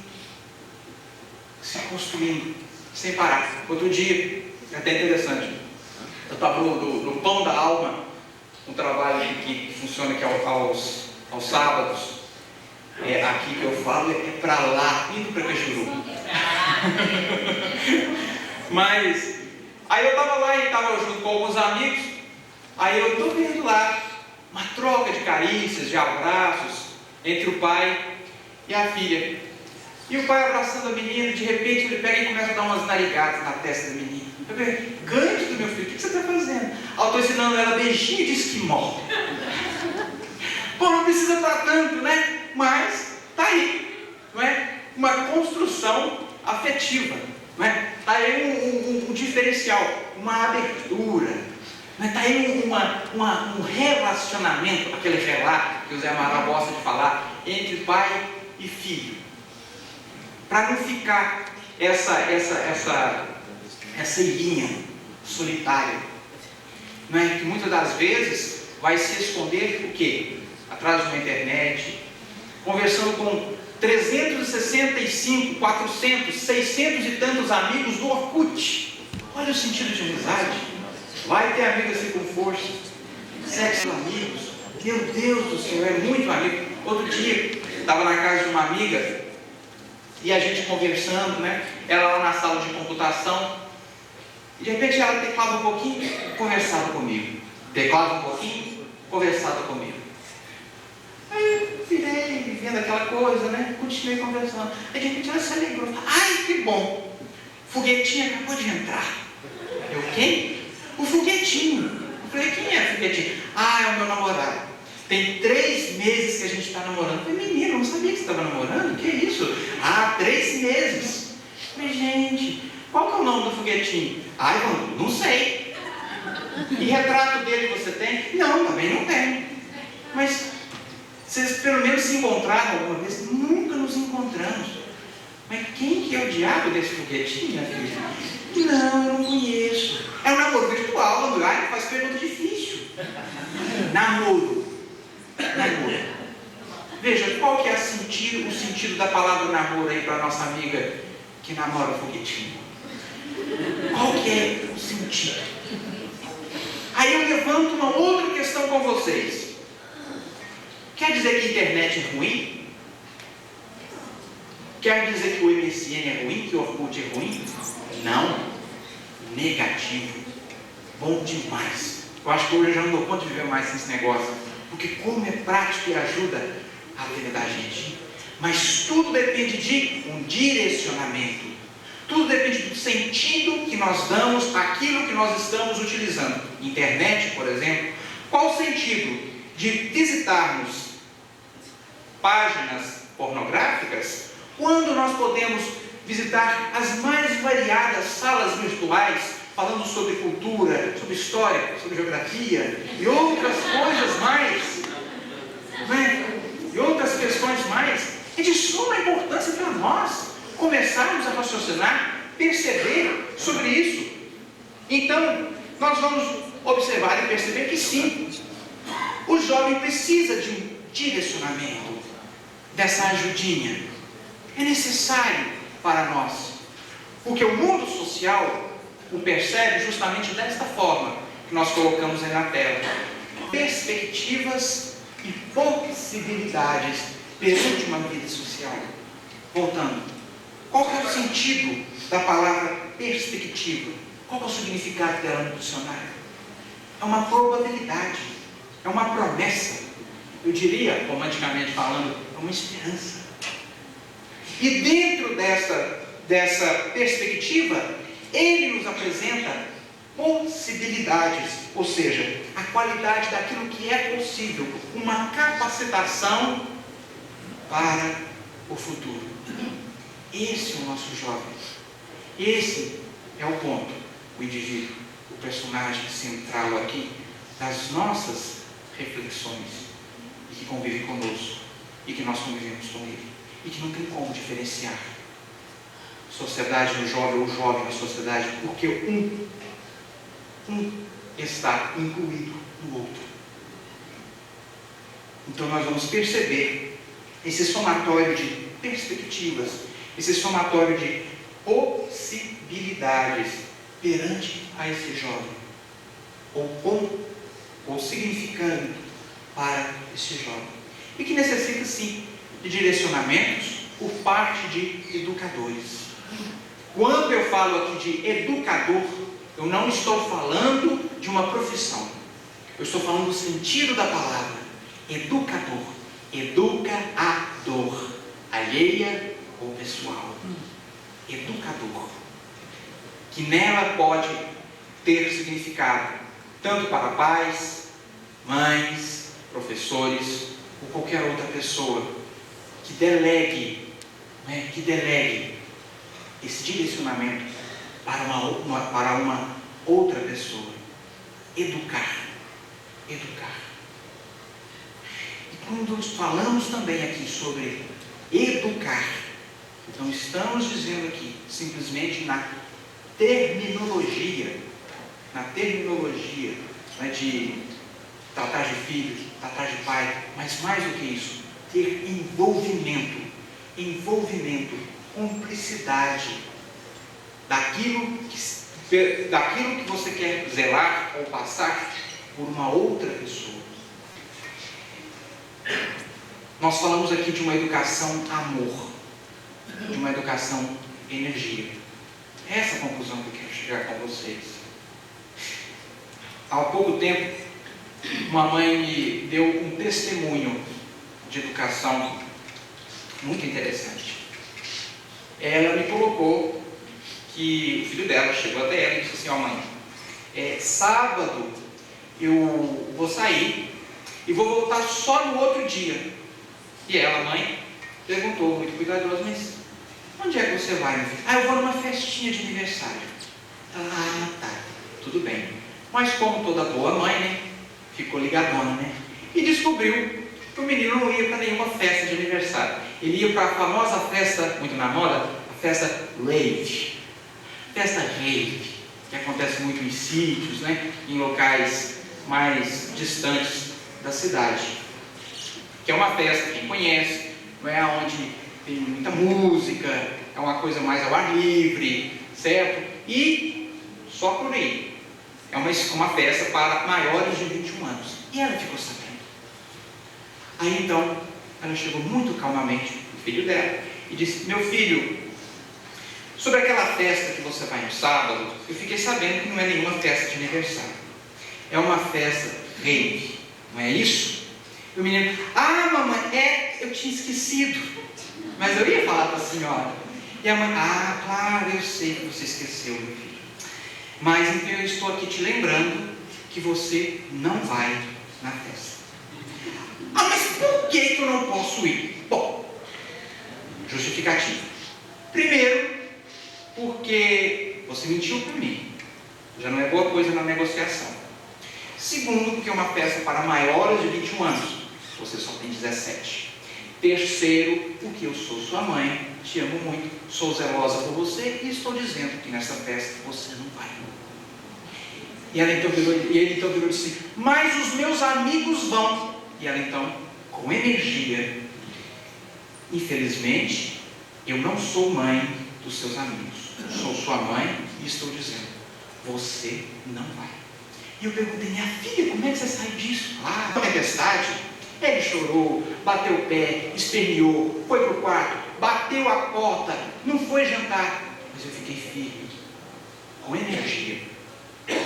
[SPEAKER 4] se construindo, sem parar. Outro dia, é até interessante, eu estava no Pão da Alma, um trabalho que funciona aqui aos sábados. Aqui que eu falo é para lá, indo para Cajuru. Mas aí eu estava lá e estava junto com alguns amigos. Aí eu estou vendo lá uma troca de carícias, de abraços entre o pai e a filha. E o pai abraçando a menina, de repente ele pega e começa a dar umas narigadas na testa da menina. Eu falei, Cândido, meu filho, o que você está fazendo? Eu estou ensinando ela beijinho de esquimó. Pô, não precisa estar tanto, né? Mas está aí, não é? Uma construção afetiva, não é? Está aí um diferencial, uma abertura, não é? Está aí um relacionamento, aquele relato que o Zé Amaral gosta de falar, entre pai e filho. Para não ficar essa ilhinha solitária, não é? Que muitas das vezes vai se esconder o quê? Atrás de uma internet, conversando com 365, 400, 600 e tantos amigos do Orkut. Olha o sentido de amizade. Vai ter amigo assim com força, sexo amigos. Meu Deus do céu, é muito amigo. Outro dia, estava na casa de uma amiga e a gente conversando, né? Ela lá na sala de computação. E de repente ela teclava um pouquinho, conversava comigo. Teclava um pouquinho, conversava comigo. Aí eu virei, vendo aquela coisa, né? Continuei conversando. Aí de repente ela se alegrou. Ai, que bom! O foguetinho acabou de entrar. Eu, quem? O foguetinho. Eu falei, quem é o foguetinho? Ah, é o meu namorado. Tem 3 meses que a gente está namorando. Eu falei, menino, eu não sabia que você estava namorando? Que isso? Ah, 3 meses. Eu falei, gente, qual que é o nome do foguetinho? Ah, eu não sei. E retrato dele você tem? Não, também não tenho. Mas vocês pelo menos se encontraram alguma vez? Nunca nos encontramos. Mas quem que é o diabo desse foguetinho, minha filha? Não, eu não conheço. É um namoro virtual, André, faz pergunta difícil. Namoro. Veja, qual que é o sentido da palavra namoro aí para a nossa amiga que namora o foguetinho? Qual que é o sentido? Aí eu levanto uma outra questão com vocês. Quer dizer que a internet é ruim? Quer dizer que o MSN é ruim? Que o Orkut é ruim? Não. Negativo. Bom demais. Eu acho que hoje eu já não dou conta de viver mais esse negócio. Porque como é prático e ajuda a vida da gente. Mas tudo depende de um direcionamento. Tudo depende do sentido que nós damos àquilo que nós estamos utilizando. Internet, por exemplo. Qual o sentido de visitarmos páginas pornográficas quando nós podemos visitar as mais variadas salas virtuais falando sobre cultura, sobre história, sobre geografia e outras coisas mais, né? E outras questões mais. É de suma importância para nós começarmos a raciocinar, perceber sobre isso. Então, nós vamos observar e perceber que sim, o jovem precisa de um direcionamento, dessa ajudinha. É necessário para nós, porque o mundo social o percebe justamente desta forma que nós colocamos aí na tela. Perspectivas e possibilidades perante uma vida social. Voltando, qual é o sentido da palavra perspectiva? Qual é o significado dela no dicionário? É uma probabilidade, é uma promessa. Eu diria, romanticamente falando, é uma esperança. E dentro dessa perspectiva, ele nos apresenta possibilidades, ou seja, a qualidade daquilo que é possível, uma capacitação para o futuro. Esse é o nosso jovem. Esse é o ponto, o indivíduo, o personagem central aqui das nossas reflexões, e que convive conosco, e que nós convivemos com ele, e que não tem como diferenciar sociedade no jovem ou jovem na sociedade, porque um está incluído no outro. Então nós vamos perceber esse somatório de perspectivas, esse somatório de possibilidades perante a esse jovem, ou significando para esse jovem, e que necessita sim de direcionamentos por parte de educadores. Quando eu falo aqui de educador, eu não estou falando de uma profissão, eu estou falando do sentido da palavra. Educador, educa a dor alheia ou pessoal. Educador, que nela pode ter significado tanto para pais, mães, professores ou qualquer outra pessoa que delegue esse direcionamento para uma outra pessoa. Educar. E quando falamos também aqui sobre educar, então estamos dizendo aqui simplesmente na terminologia, né, de tratar de filhos, tratar de pai, mas mais do que isso, ter envolvimento, cumplicidade daquilo que você quer zelar ou passar por uma outra pessoa. Nós falamos aqui de uma educação amor, de uma educação energia. Essa é a conclusão que eu quero chegar com vocês. Há pouco tempo, uma mãe me deu um testemunho de educação muito interessante. Ela me colocou que o filho dela chegou até ela e disse assim: ó mãe, sábado eu vou sair e vou voltar só no outro dia. E ela, mãe, perguntou, muito cuidadosa, mas onde é que você vai, meu filho? Eu vou numa festinha de aniversário. Ela, tá, tudo bem. Mas como toda boa mãe, né, ficou ligadona, né? E descobriu que o menino não ia para nenhuma festa de aniversário. Ele ia para a famosa festa, muito na moda, a festa rave. Festa rave, que acontece muito em sítios, né, em locais mais distantes da cidade. Que é uma festa, quem conhece, não é onde tem muita música, é uma coisa mais ao ar livre, certo? E só por aí. É uma festa para maiores de 21 anos. E ela ficou sabendo. Aí então, ela chegou muito calmamente o filho dela e disse: meu filho, sobre aquela festa que você vai no sábado, eu fiquei sabendo que não é nenhuma festa de aniversário. É uma festa rave, não é isso? E o menino: mamãe, eu tinha esquecido. Mas eu ia falar para a senhora. E a mãe: claro, eu sei que você esqueceu, meu filho. Mas então eu estou aqui te lembrando que você não vai na festa. Mas por que eu não posso ir? Bom, justificativa. Primeiro, porque você mentiu para mim. Já não é boa coisa na negociação. Segundo, porque é uma festa para maiores de 21 anos. Você só tem 17. Terceiro, porque eu sou sua mãe, te amo muito, sou zelosa por você e estou dizendo que nessa festa você não vai. E ele então virou e disse: mas os meus amigos vão. E ela então, com energia: infelizmente, eu não sou mãe dos seus amigos. Sou sua mãe e estou dizendo: você não vai. E eu perguntei: minha filha, como é que você saiu disso? Tempestade. Ele chorou, bateu o pé, esperneou, foi para o quarto, bateu a porta, não foi jantar. Mas eu fiquei firme, com energia.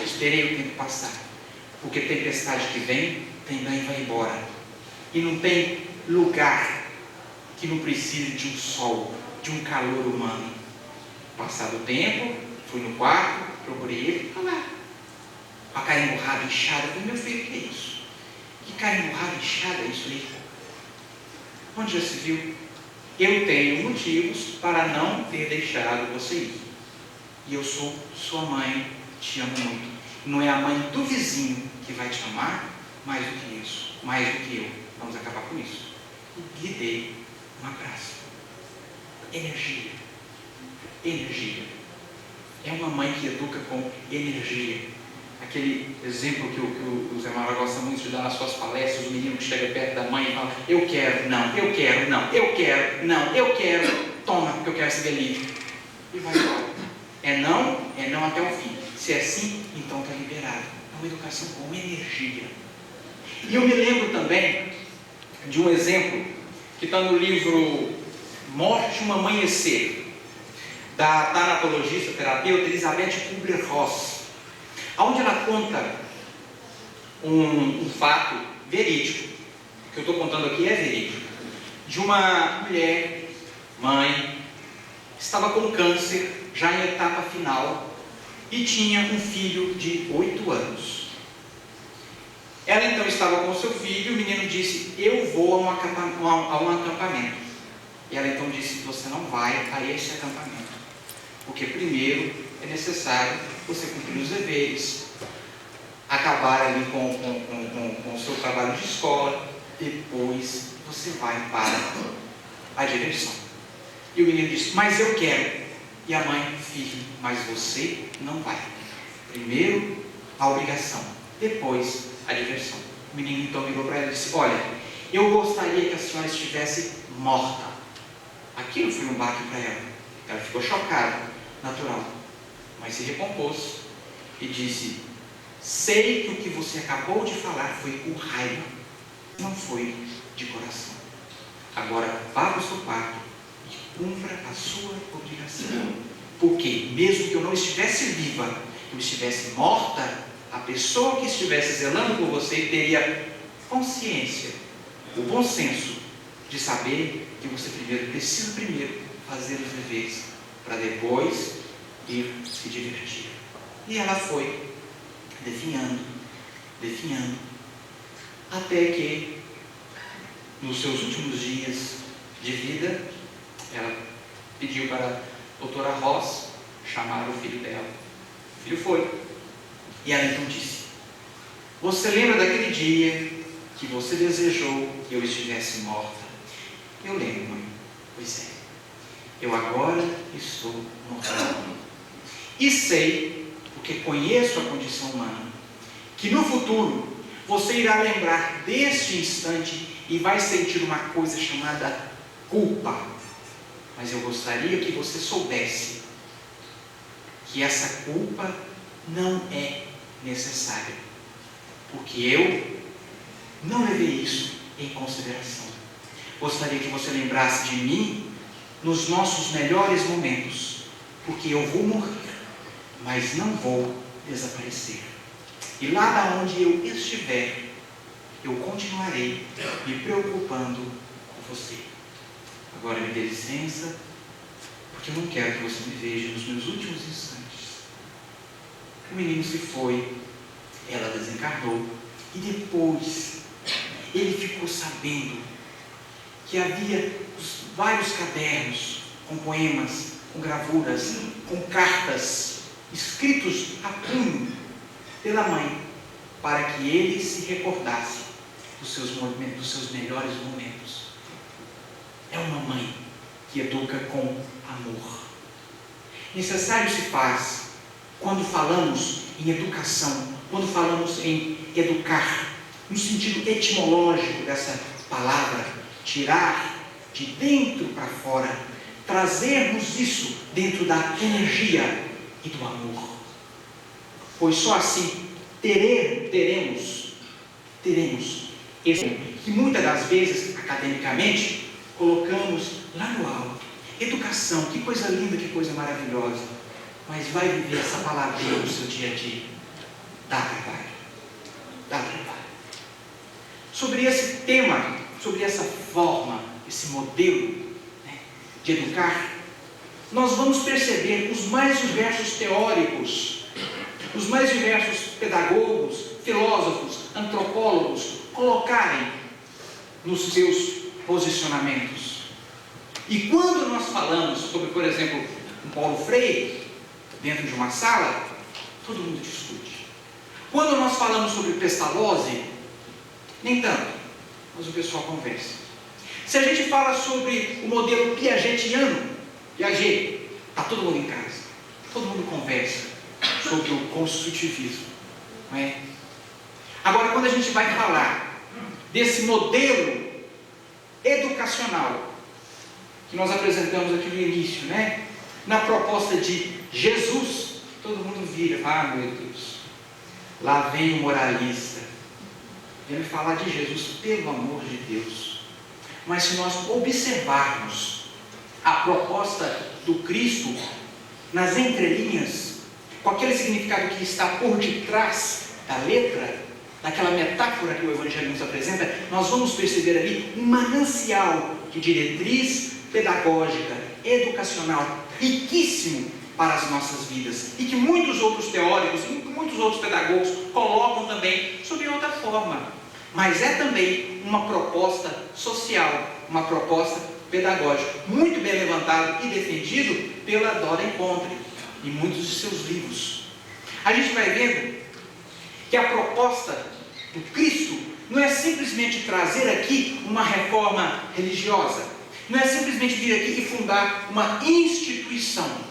[SPEAKER 4] Esperei o tempo passar. Porque tempestade que vem, também vai embora. E não tem lugar que não precise de um sol, de um calor humano. Passado o tempo, fui no quarto, procurei ele, lá. com a cara emburrada, inchada. Eu falei, meu filho, o que é isso? Que cara emburrada, inchada é isso aí? Onde já se viu? Eu tenho motivos para não ter deixado você ir. E eu sou sua mãe, te amo muito. Não é a mãe do vizinho que vai te amar mais do que isso, mais do que eu. Vamos acabar com isso. E lhe dei um abraço. Energia. Energia. É uma mãe que educa com energia. Aquele exemplo que o Zé Manuel gosta muito de dar nas suas palestras, o menino que chega perto da mãe e fala, eu quero, não, eu quero, não, eu quero, não, eu quero, toma, porque eu quero ser livre. E vai embora. É não até o fim. Se é sim, então está liberado. É uma educação com energia. E eu me lembro também de um exemplo que está no livro Morte, um Amanhecer, da tanatologista, terapeuta Elizabeth Kubler-Ross, onde ela conta um fato verídico, que eu estou contando aqui é verídico, de uma mulher, mãe, que estava com câncer, já em etapa final, e tinha um filho de 8 anos. Ela então estava com o seu filho, e o menino disse, eu vou a um acampamento. E ela então disse, você não vai a esse acampamento, porque primeiro é necessário você cumprir os deveres, acabar ali com o seu trabalho de escola, depois você vai para a diversão. E o menino disse, mas eu quero. E a mãe, filho, mas você não vai. Primeiro a obrigação, depois a diversão. O menino então virou para ela e disse, olha, eu gostaria que a senhora estivesse morta. Aquilo foi um baque para ela. Ela ficou chocada, natural, mas se recompôs e disse, sei que o que você acabou de falar foi com raiva, não foi de coração. Agora vá para o seu quarto e cumpra a sua obrigação. Porque mesmo que eu não estivesse viva, eu estivesse morta, a pessoa que estivesse zelando por você teria consciência, o bom senso de saber que você precisa primeiro fazer os deveres, para depois ir se divertir. E ela foi definhando, até que nos seus últimos dias de vida, ela pediu para a doutora Ross chamar o filho dela. O filho foi. E ela então disse, você lembra daquele dia que você desejou que eu estivesse morta? Eu lembro, mãe. Pois é. Eu agora estou morta. E sei, porque conheço a condição humana, que no futuro você irá lembrar deste instante e vai sentir uma coisa chamada culpa. Mas eu gostaria que você soubesse que essa culpa não é necessária, porque eu não levei isso em consideração. Gostaria que você lembrasse de mim nos nossos melhores momentos, porque eu vou morrer, mas não vou desaparecer. E lá da onde eu estiver, eu continuarei me preocupando com você. Agora me dê licença, porque eu não quero que você me veja nos meus últimos instantes. O menino se foi, ela desencarnou, e depois ele ficou sabendo que havia vários cadernos com poemas, com gravuras, com cartas, escritos a punho pela mãe, para que ele se recordasse dos seus melhores momentos. É uma mãe que educa com amor. Necessário se faz, quando falamos em educação, quando falamos em educar, no sentido etimológico dessa palavra, tirar de dentro para fora, trazermos isso dentro da energia e do amor. Pois só assim teremos esse que muitas das vezes, academicamente, colocamos lá no alto. Educação, que coisa linda, que coisa maravilhosa. Mas vai viver essa palavrinha no seu dia a dia. Dá trabalho. Sobre esse tema, sobre essa forma, esse modelo, né, de educar, nós vamos perceber os mais diversos teóricos, os mais diversos pedagogos, filósofos, antropólogos colocarem nos seus posicionamentos. E quando nós falamos sobre, por exemplo, um Paulo Freire, dentro de uma sala, todo mundo discute. Quando nós falamos sobre Pestalozzi, nem tanto, mas o pessoal conversa. Se a gente fala sobre o modelo piagetiano, Piaget, está todo mundo em casa, todo mundo conversa sobre o construtivismo, não é? Agora, quando a gente vai falar desse modelo educacional que nós apresentamos aqui no início, né? Na proposta de Jesus, todo mundo vira, meu Deus, lá vem o moralista, vem falar de Jesus, pelo amor de Deus. Mas se nós observarmos a proposta do Cristo nas entrelinhas, com aquele significado que está por detrás da letra, daquela metáfora que o Evangelho nos apresenta, nós vamos perceber ali um manancial de diretriz pedagógica, educacional, riquíssimo para as nossas vidas, e que muitos outros teóricos, e muitos outros pedagogos colocam também sob outra forma, mas é também uma proposta social, uma proposta pedagógica, muito bem levantado e defendido pela Dora Encontre, em muitos de seus livros. A gente vai vendo que a proposta do Cristo não é simplesmente trazer aqui uma reforma religiosa, não é simplesmente vir aqui e fundar uma instituição.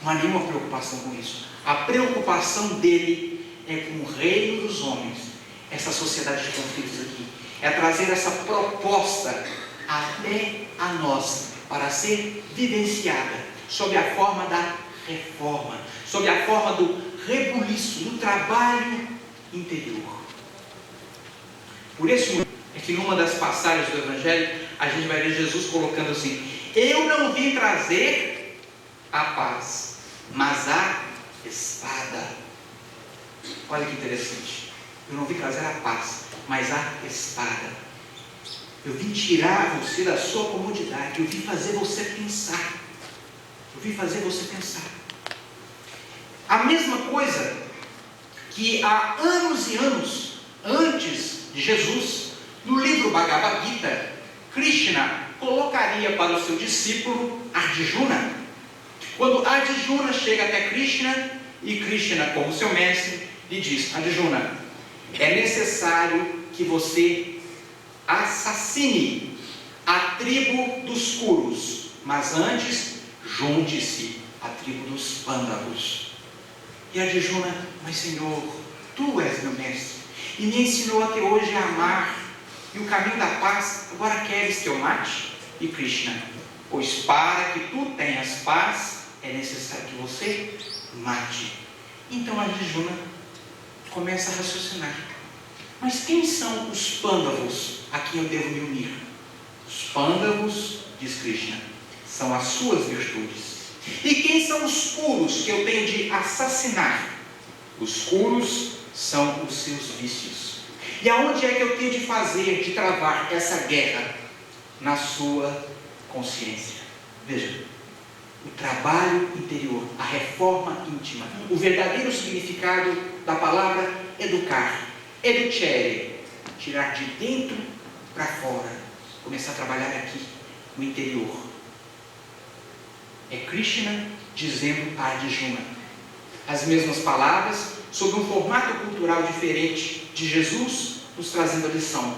[SPEAKER 4] Não há nenhuma preocupação com isso. A preocupação dele é com o reino dos homens, essa sociedade de conflitos aqui. É trazer essa proposta até a nós, para ser vivenciada, sob a forma da reforma, sob a forma do rebuliço, do trabalho interior. Por esse motivo é que numa das passagens do Evangelho, a gente vai ver Jesus colocando assim: eu não vim trazer a paz, mas a espada. Olha que interessante. Eu não vim trazer a paz, mas a espada. Eu vim tirar você da sua comodidade. Eu vim fazer você pensar. Eu vim fazer você pensar. A mesma coisa que há anos e anos antes de Jesus, no livro Bhagavad Gita, Krishna colocaria para o seu discípulo Arjuna. Quando Arjuna chega até Krishna, e Krishna, como seu mestre, lhe diz: Arjuna, é necessário que você assassine a tribo dos Kurus, mas antes junte-se à tribo dos Pândavos. E Arjuna: mas Senhor, tu és meu mestre, e me ensinou até hoje a amar, e o caminho da paz, agora queres que eu mate? E Krishna: pois para que tu tenhas paz, é necessário que você mate. Então Arjuna começa a raciocinar: mas quem são os Pândavos a quem eu devo me unir? Os Pândavos, diz Krishna, são as suas virtudes. E quem são os Kurus que eu tenho de assassinar? Os Kurus são os seus vícios. E aonde é que eu tenho de fazer, de travar essa guerra? Na sua consciência. Veja, o trabalho interior, a reforma íntima, o verdadeiro significado da palavra educar, educere, tirar de dentro para fora, começar a trabalhar aqui, no interior. É Krishna dizendo a Arjuna as mesmas palavras, sob um formato cultural diferente de Jesus, nos trazendo a lição: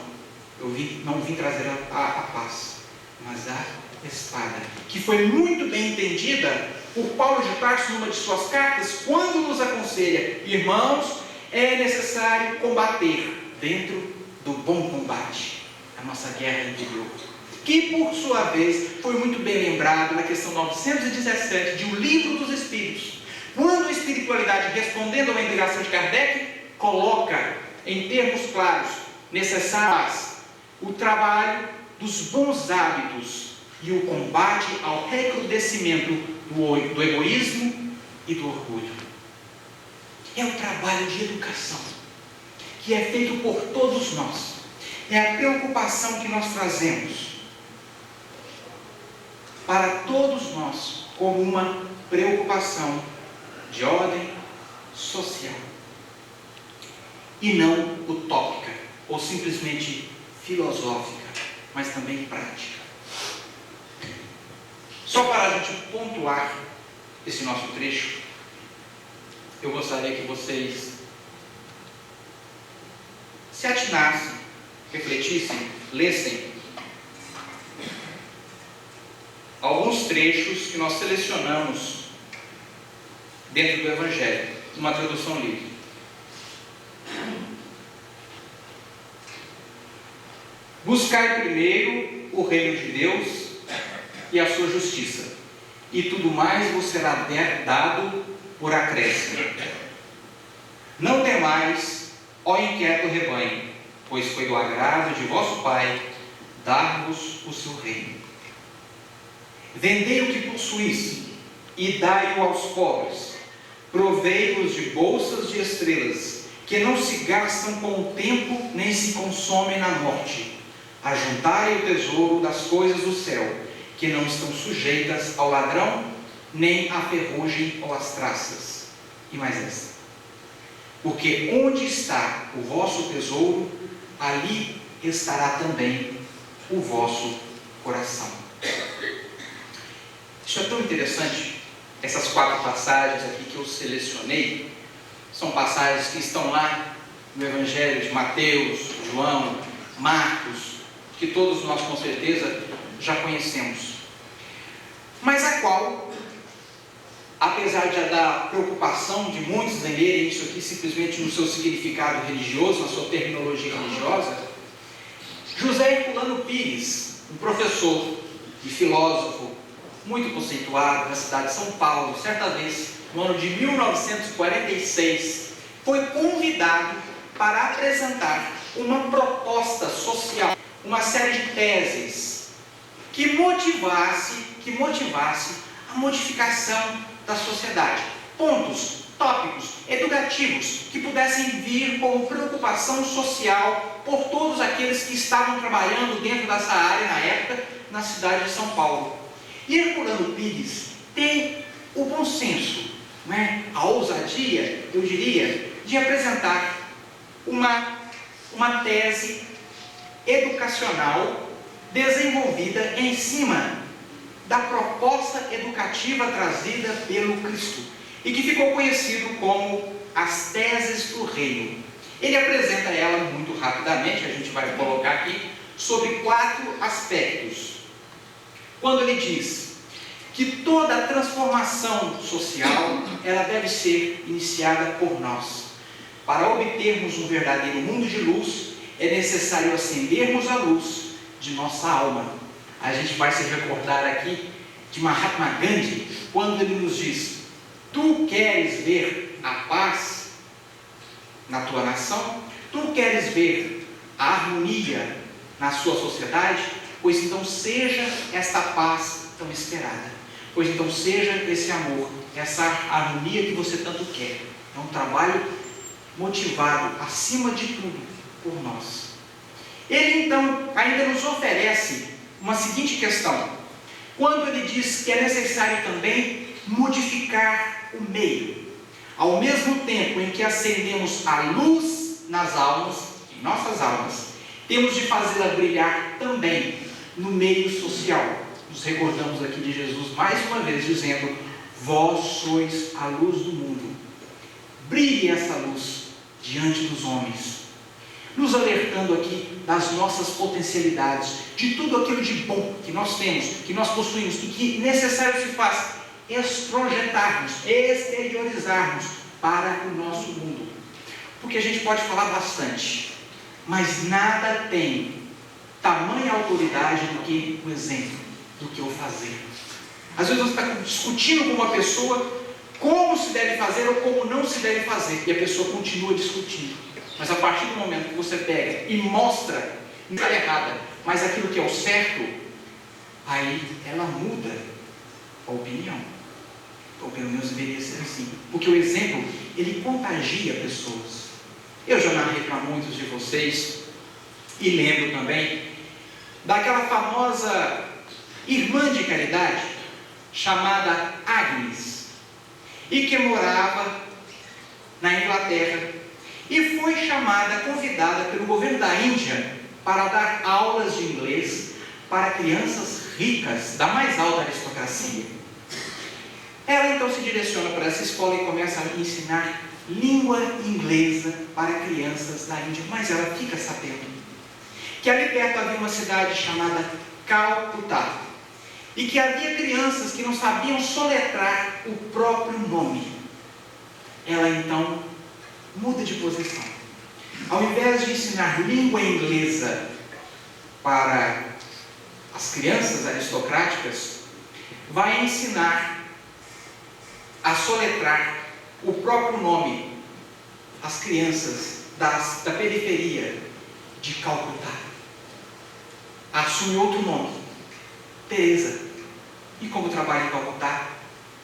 [SPEAKER 4] eu não vim trazer a paz, mas a espada, que foi muito bem entendida por Paulo de Tarso numa de suas cartas, quando nos aconselha: irmãos, é necessário combater dentro do bom combate, a nossa guerra interior, que por sua vez foi muito bem lembrado na questão 917 de O Livro dos Espíritos, quando a espiritualidade, respondendo a uma indagação de Kardec, coloca em termos claros: necessários o trabalho dos bons hábitos e o combate ao recrudescimento do egoísmo e do orgulho. É o trabalho de educação que é feito por todos nós. É a preocupação que nós trazemos para todos nós como uma preocupação de ordem social. e não utópica ou simplesmente filosófica, mas também prática. Só para a gente pontuar esse nosso trecho, eu gostaria que vocês se atinassem, refletissem, lessem alguns trechos que nós selecionamos dentro do Evangelho, numa tradução livre. Buscai primeiro o reino de Deus e a sua justiça, e tudo mais vos será dado por acréscimo. Não temais, ó inquieto rebanho, pois foi do agrado de vosso Pai dar-vos o seu reino. Vendei o que possuís e dai-o aos pobres. Provei-vos de bolsas de estrelas, que não se gastam com o tempo, nem se consomem na morte. Ajuntai o tesouro das coisas do céu, que não estão sujeitas ao ladrão, nem à ferrugem ou às traças. E mais essa. Porque onde está o vosso tesouro, ali estará também o vosso coração. Isso é tão interessante. Essas 4 passagens aqui que eu selecionei, são passagens que estão lá no Evangelho de Mateus, João, Marcos, que todos nós com certeza já conhecemos. Mas a qual, apesar da preocupação de muitos em lerem isso aqui simplesmente no seu significado religioso, na sua terminologia religiosa, José Herculano Pires, um professor e filósofo muito conceituado na cidade de São Paulo, certa vez, no ano de 1946, foi convidado para apresentar uma proposta social, uma série de teses que motivasse a modificação da sociedade. Pontos, tópicos, educativos, que pudessem vir como preocupação social por todos aqueles que estavam trabalhando dentro dessa área na época, na cidade de São Paulo. E Herculano Pires tem o bom senso, a ousadia, eu diria, de apresentar uma tese educacional desenvolvida em cima da proposta educativa trazida pelo Cristo e que ficou conhecido como as teses do reino. Ele apresenta ela muito rapidamente, a gente vai colocar aqui, sobre 4 aspectos. Quando ele diz que toda a transformação social, ela deve ser iniciada por nós. Para obtermos um verdadeiro mundo de luz, é necessário acendermos a luz de nossa alma. A gente vai se recordar aqui de Mahatma Gandhi, quando ele nos diz: tu queres ver a paz na tua nação? Tu queres ver a harmonia na sua sociedade? Pois então seja esta paz tão esperada. Pois então seja esse amor, essa harmonia que você tanto quer. É um trabalho motivado, acima de tudo, por nós. Ele então ainda nos oferece uma seguinte questão. Quando ele diz que é necessário também modificar o meio, ao mesmo tempo em que acendemos a luz nas almas, em nossas almas, temos de fazê-la brilhar também no meio social. Nos recordamos aqui de Jesus mais uma vez dizendo: vós sois a luz do mundo. Brilhe essa luz diante dos homens, nos alertando aqui das nossas potencialidades, de tudo aquilo de bom que nós temos, que nós possuímos, e que necessário se faz extrojetarmos, exteriorizarmos para o nosso mundo. Porque a gente pode falar bastante, mas nada tem tamanha autoridade do que o exemplo, do que o fazer. Às vezes você está discutindo com uma pessoa como se deve fazer ou como não se deve fazer, e a pessoa continua discutindo. Mas a partir do momento que você pega e mostra, não está errada, mas aquilo que é o certo, aí ela muda a opinião. Ou pelo menos deveria ser assim. Porque o exemplo, ele contagia pessoas. Eu já narrei para muitos de vocês, e lembro também, daquela famosa irmã de caridade, chamada Agnes, e que morava na Inglaterra, e foi convidada pelo governo da Índia para dar aulas de inglês para crianças ricas, da mais alta aristocracia. Ela então se direciona para essa escola e começa a ensinar língua inglesa para crianças da Índia, mas ela fica sabendo que ali perto havia uma cidade chamada Calcutá, e que havia crianças que não sabiam soletrar o próprio nome. Ela então muda de posição. Ao invés de ensinar língua inglesa para as crianças aristocráticas, vai ensinar a soletrar o próprio nome às crianças da periferia de Calcutá. Assume outro nome, Teresa. E como trabalha em Calcutá,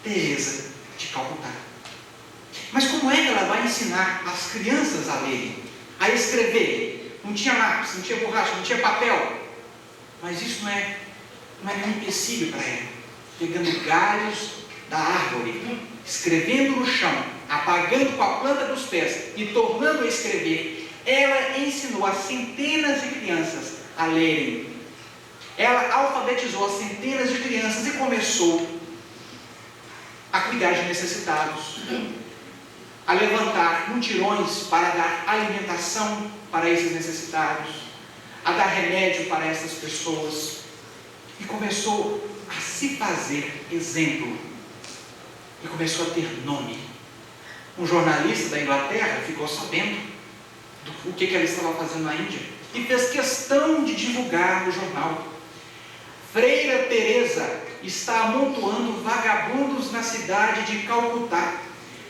[SPEAKER 4] Teresa de Calcutá. Mas como é que ela vai ensinar as crianças a lerem, a escrever? Não tinha lápis, não tinha borracha, não tinha papel. Mas isso não é nenhum empecilho para ela. Pegando galhos da árvore, escrevendo no chão, apagando com a planta dos pés e tornando a escrever, ela ensinou a centenas de crianças a lerem. Ela alfabetizou a centenas de crianças e começou a cuidar de necessitados, a levantar mutirões para dar alimentação para esses necessitados, a dar remédio para essas pessoas, e começou a se fazer exemplo, e começou a ter nome. Um jornalista da Inglaterra ficou sabendo do que ela estava fazendo na Índia e fez questão de divulgar no jornal. Freira Teresa está amontoando vagabundos na cidade de Calcutá,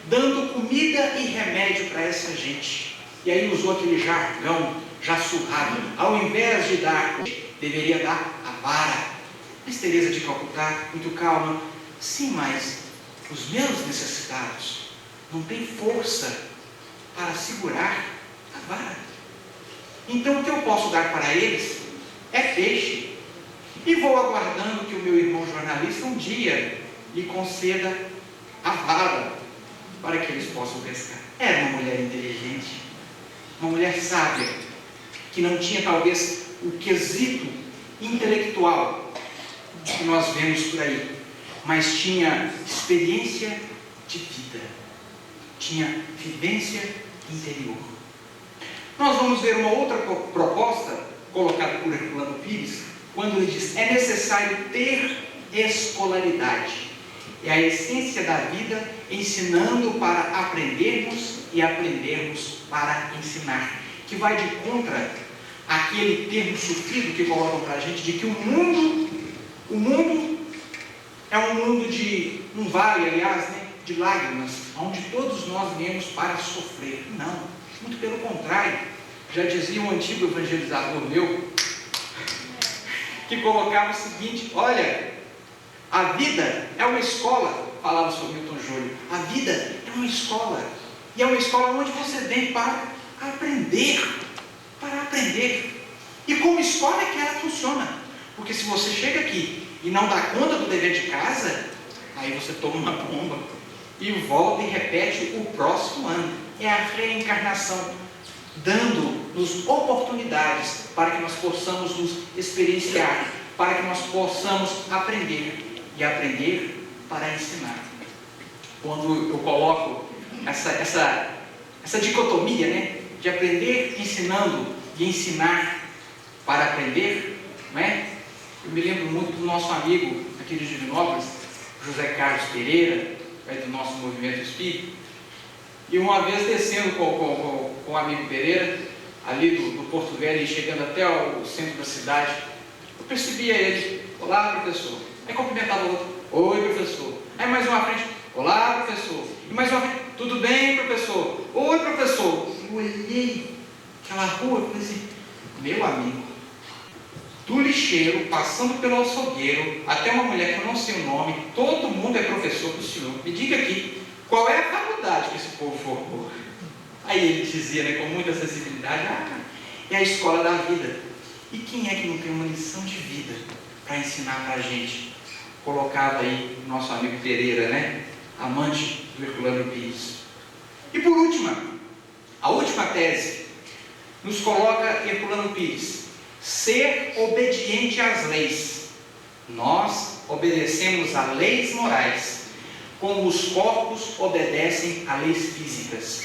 [SPEAKER 4] dando comida e remédio para essa gente. E aí usou aquele jargão já surrado. Ao invés de dar, deveria dar a vara. Mas Teresa de Calcutá, muito calma, sim, mas os meus necessitados não têm força para segurar a vara. Então o que eu posso dar para eles é peixe. E vou aguardando que o meu irmão jornalista um dia lhe conceda a vara para que eles possam pescar. Era uma mulher inteligente, uma mulher sábia, que não tinha talvez o quesito intelectual que nós vemos por aí, mas tinha experiência de vida, tinha vivência interior. Nós vamos ver uma outra proposta colocada por Herculano Pires, quando ele diz: é necessário ter escolaridade. É a essência da vida, ensinando para aprendermos e aprendermos para ensinar, que vai de contra aquele termo sofrido que colocam para a gente, de que o mundo é um mundo de, um vale, aliás, né, de lágrimas, onde todos nós viemos para sofrer. Não, muito pelo contrário. Já dizia um antigo evangelizador meu, que colocava o seguinte: olha, a vida é uma escola, falava sobre Milton Júlio, a vida é uma escola, e é uma escola onde você vem para aprender, e como escola é que ela funciona, porque se você chega aqui e não dá conta do dever de casa, aí você toma uma bomba, e volta e repete o próximo ano. É a reencarnação, dando-nos oportunidades para que nós possamos nos experienciar, para que nós possamos aprender, e aprender para ensinar. Quando eu coloco essa dicotomia, né, de aprender ensinando e ensinar para aprender, não é? Eu me lembro muito do nosso amigo aqui de Divinópolis, José Carlos Pereira, do nosso movimento espírita. E uma vez descendo com o amigo Pereira, ali do Porto Velho, e chegando até o centro da cidade, eu percebia ele: olá, professor. Aí cumprimentava o outro: oi, professor. Aí mais uma frente: olá, professor. E mais uma frente: tudo bem, professor? Oi, professor. Eu olhei aquela rua e falei assim: meu amigo, do lixeiro, passando pelo açougueiro, até uma mulher que eu não sei o nome, todo mundo é professor do senhor. Me diga aqui, qual é a faculdade que esse povo formou? Aí ele dizia, né, com muita sensibilidade: é a escola da vida. E quem é que não tem uma lição de vida para ensinar para a gente? Colocava aí o nosso amigo Pereira, né, amante do Herculano Pires. E por último, A última tese nos coloca Herculano Pires: ser obediente às leis. Nós obedecemos a leis morais, como os corpos obedecem a leis físicas.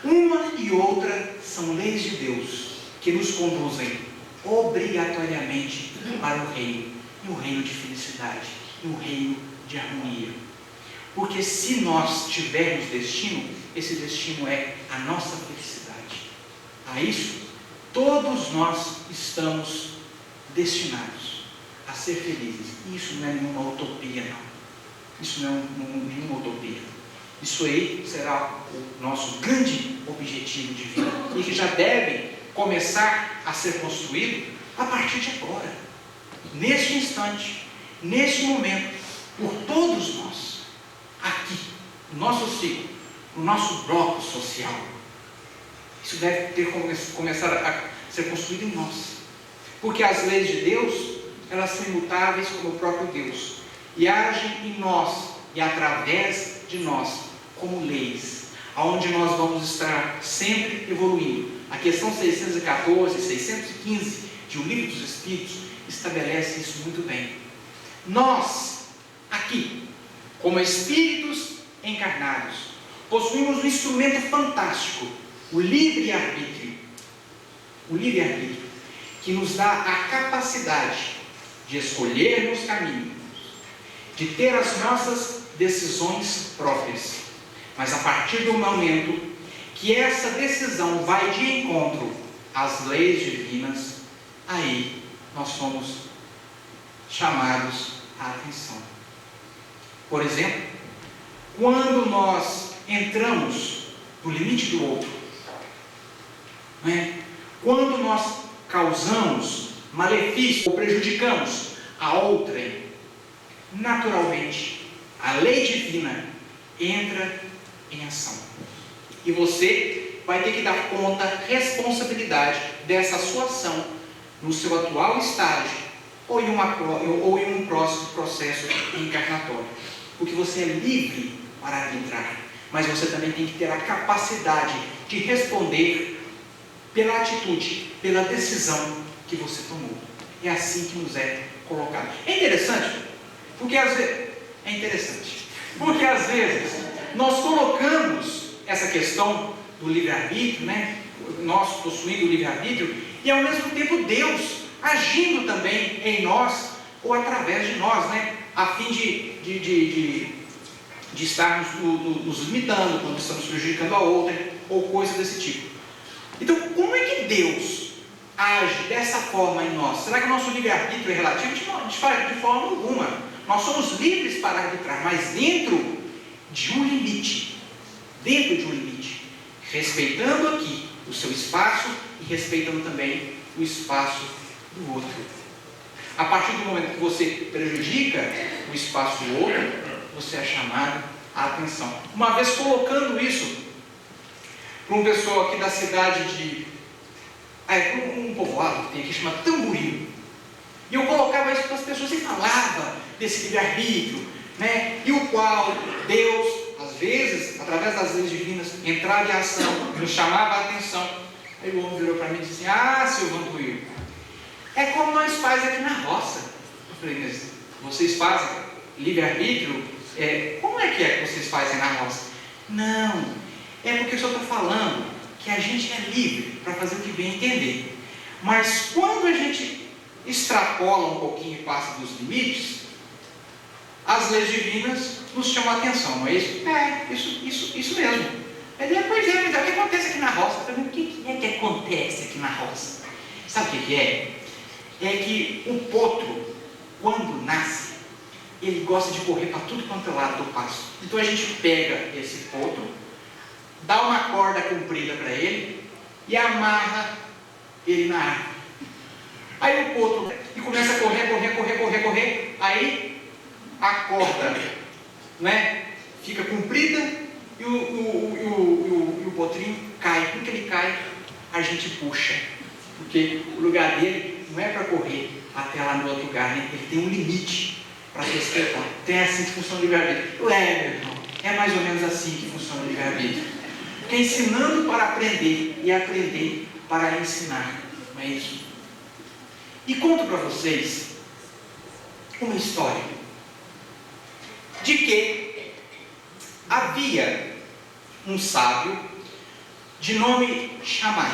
[SPEAKER 4] Uma e outra são leis de Deus, que nos conduzem obrigatoriamente para o reino, e o reino de felicidade, e o reino de harmonia. Porque se nós tivermos destino, esse destino é a nossa felicidade. A isso, todos nós estamos destinados a ser felizes. E isso não é nenhuma utopia, não. Isso não é nenhuma utopia. Isso aí será o nosso grande objetivo de vida, e que já deve começar a ser construído a partir de agora, neste instante, neste momento, por todos nós, aqui, no nosso ciclo, no nosso bloco social. Isso deve começar a ser construído em nós, porque as leis de Deus, elas são imutáveis como o próprio Deus, e agem em nós e através de nós como leis, aonde nós vamos estar sempre evoluindo. A questão 614 e 615 de O Livro dos Espíritos estabelece isso muito bem. Nós, aqui, como espíritos encarnados, possuímos um instrumento fantástico, o livre-arbítrio. O livre-arbítrio, que nos dá a capacidade de escolhermos caminhos, de ter as nossas decisões próprias. Mas a partir do momento que essa decisão vai de encontro às leis divinas, aí nós somos chamados à atenção. Por exemplo, quando nós entramos no limite do outro, quando nós causamos malefício ou prejudicamos a outrem, naturalmente a lei divina entra em ação. E você vai ter que dar conta, responsabilidade dessa sua ação no seu atual estágio ou em um próximo processo encarnatório. Porque você é livre para arbitrar, mas você também tem que ter a capacidade de responder pela atitude, pela decisão que você tomou. É assim que nos é colocado. É interessante, porque às vezes nós colocamos essa questão do livre-arbítrio, nós possuindo o livre-arbítrio, e ao mesmo tempo Deus agindo também em nós, ou através de nós, a fim de estarmos nos limitando, quando estamos prejudicando a outra, ou coisa desse tipo. Então, como é que Deus age dessa forma em nós? Será que o nosso livre-arbítrio é relativo? De forma alguma. Nós somos livres para arbitrar, mas dentro de um limite. Dentro de um limite. Respeitando aqui o seu espaço e respeitando também o espaço do outro. A partir do momento que você prejudica o espaço do outro, você é chamado à atenção. Uma vez colocando isso para um pessoal aqui da cidade de... um povoado que tem aqui, chama Tamboril. E eu colocava isso para as pessoas e falava desse livre-arbítrio, e o qual Deus, às vezes, através das leis divinas, entrava em ação, nos chamava a atenção. Aí o homem virou para mim e disse assim: seu Vantuil, é como nós faz aqui na roça. Eu falei: mas vocês fazem livre-arbítrio? Como é que vocês fazem na roça? Não, é porque o senhor está falando que a gente é livre para fazer o que bem entender. Mas quando a gente extrapola um pouquinho e passa dos limites, as leis divinas nos chamam a atenção, não é isso? Isso mesmo. Pois é, mas o que acontece aqui na roça? Eu falei: o que é que acontece aqui na roça? Sabe o que é? É que o potro, quando nasce, ele gosta de correr para tudo quanto é lado do pasto. Então a gente pega esse potro, dá uma corda comprida para ele e amarra ele na árvore. Aí o potro começa a correr, aí a corda fica comprida e o potrinho cai. Porque ele cai, a gente puxa, porque o lugar dele não é para correr até lá no outro lugar, ele tem um limite para respeitar. Então é assim que funciona o livre-arbítrio. Meu irmão, é mais ou menos assim que funciona o livre-arbítrio. Porque é ensinando para aprender e aprender para ensinar. Não é isso? E conto para vocês uma história de que havia um sábio de nome Shammai.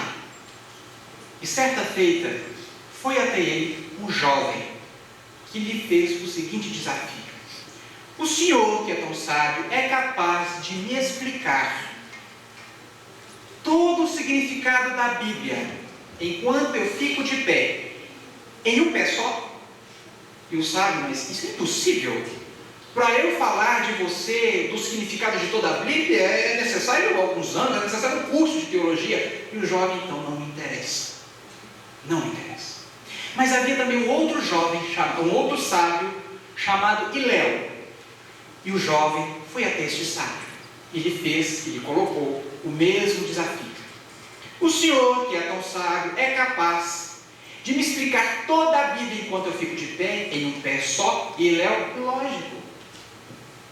[SPEAKER 4] E certa feita foi até ele um jovem que lhe fez o seguinte desafio: o senhor, que é tão sábio, é capaz de me explicar todo o significado da Bíblia enquanto eu fico de pé em um pé só? E o sábio: mas isso é impossível. Para eu falar de você, do significado de toda a Bíblia, é necessário alguns anos, é necessário um curso de teologia. E o jovem, então, não me interessa. Não me interessa. Mas havia também um outro jovem, um outro sábio, chamado Hilel. E o jovem foi até este sábio. E lhe colocou o mesmo desafio: o senhor, que é tão sábio, é capaz de me explicar toda a Bíblia enquanto eu fico de pé, em um pé só? E Hilel: lógico.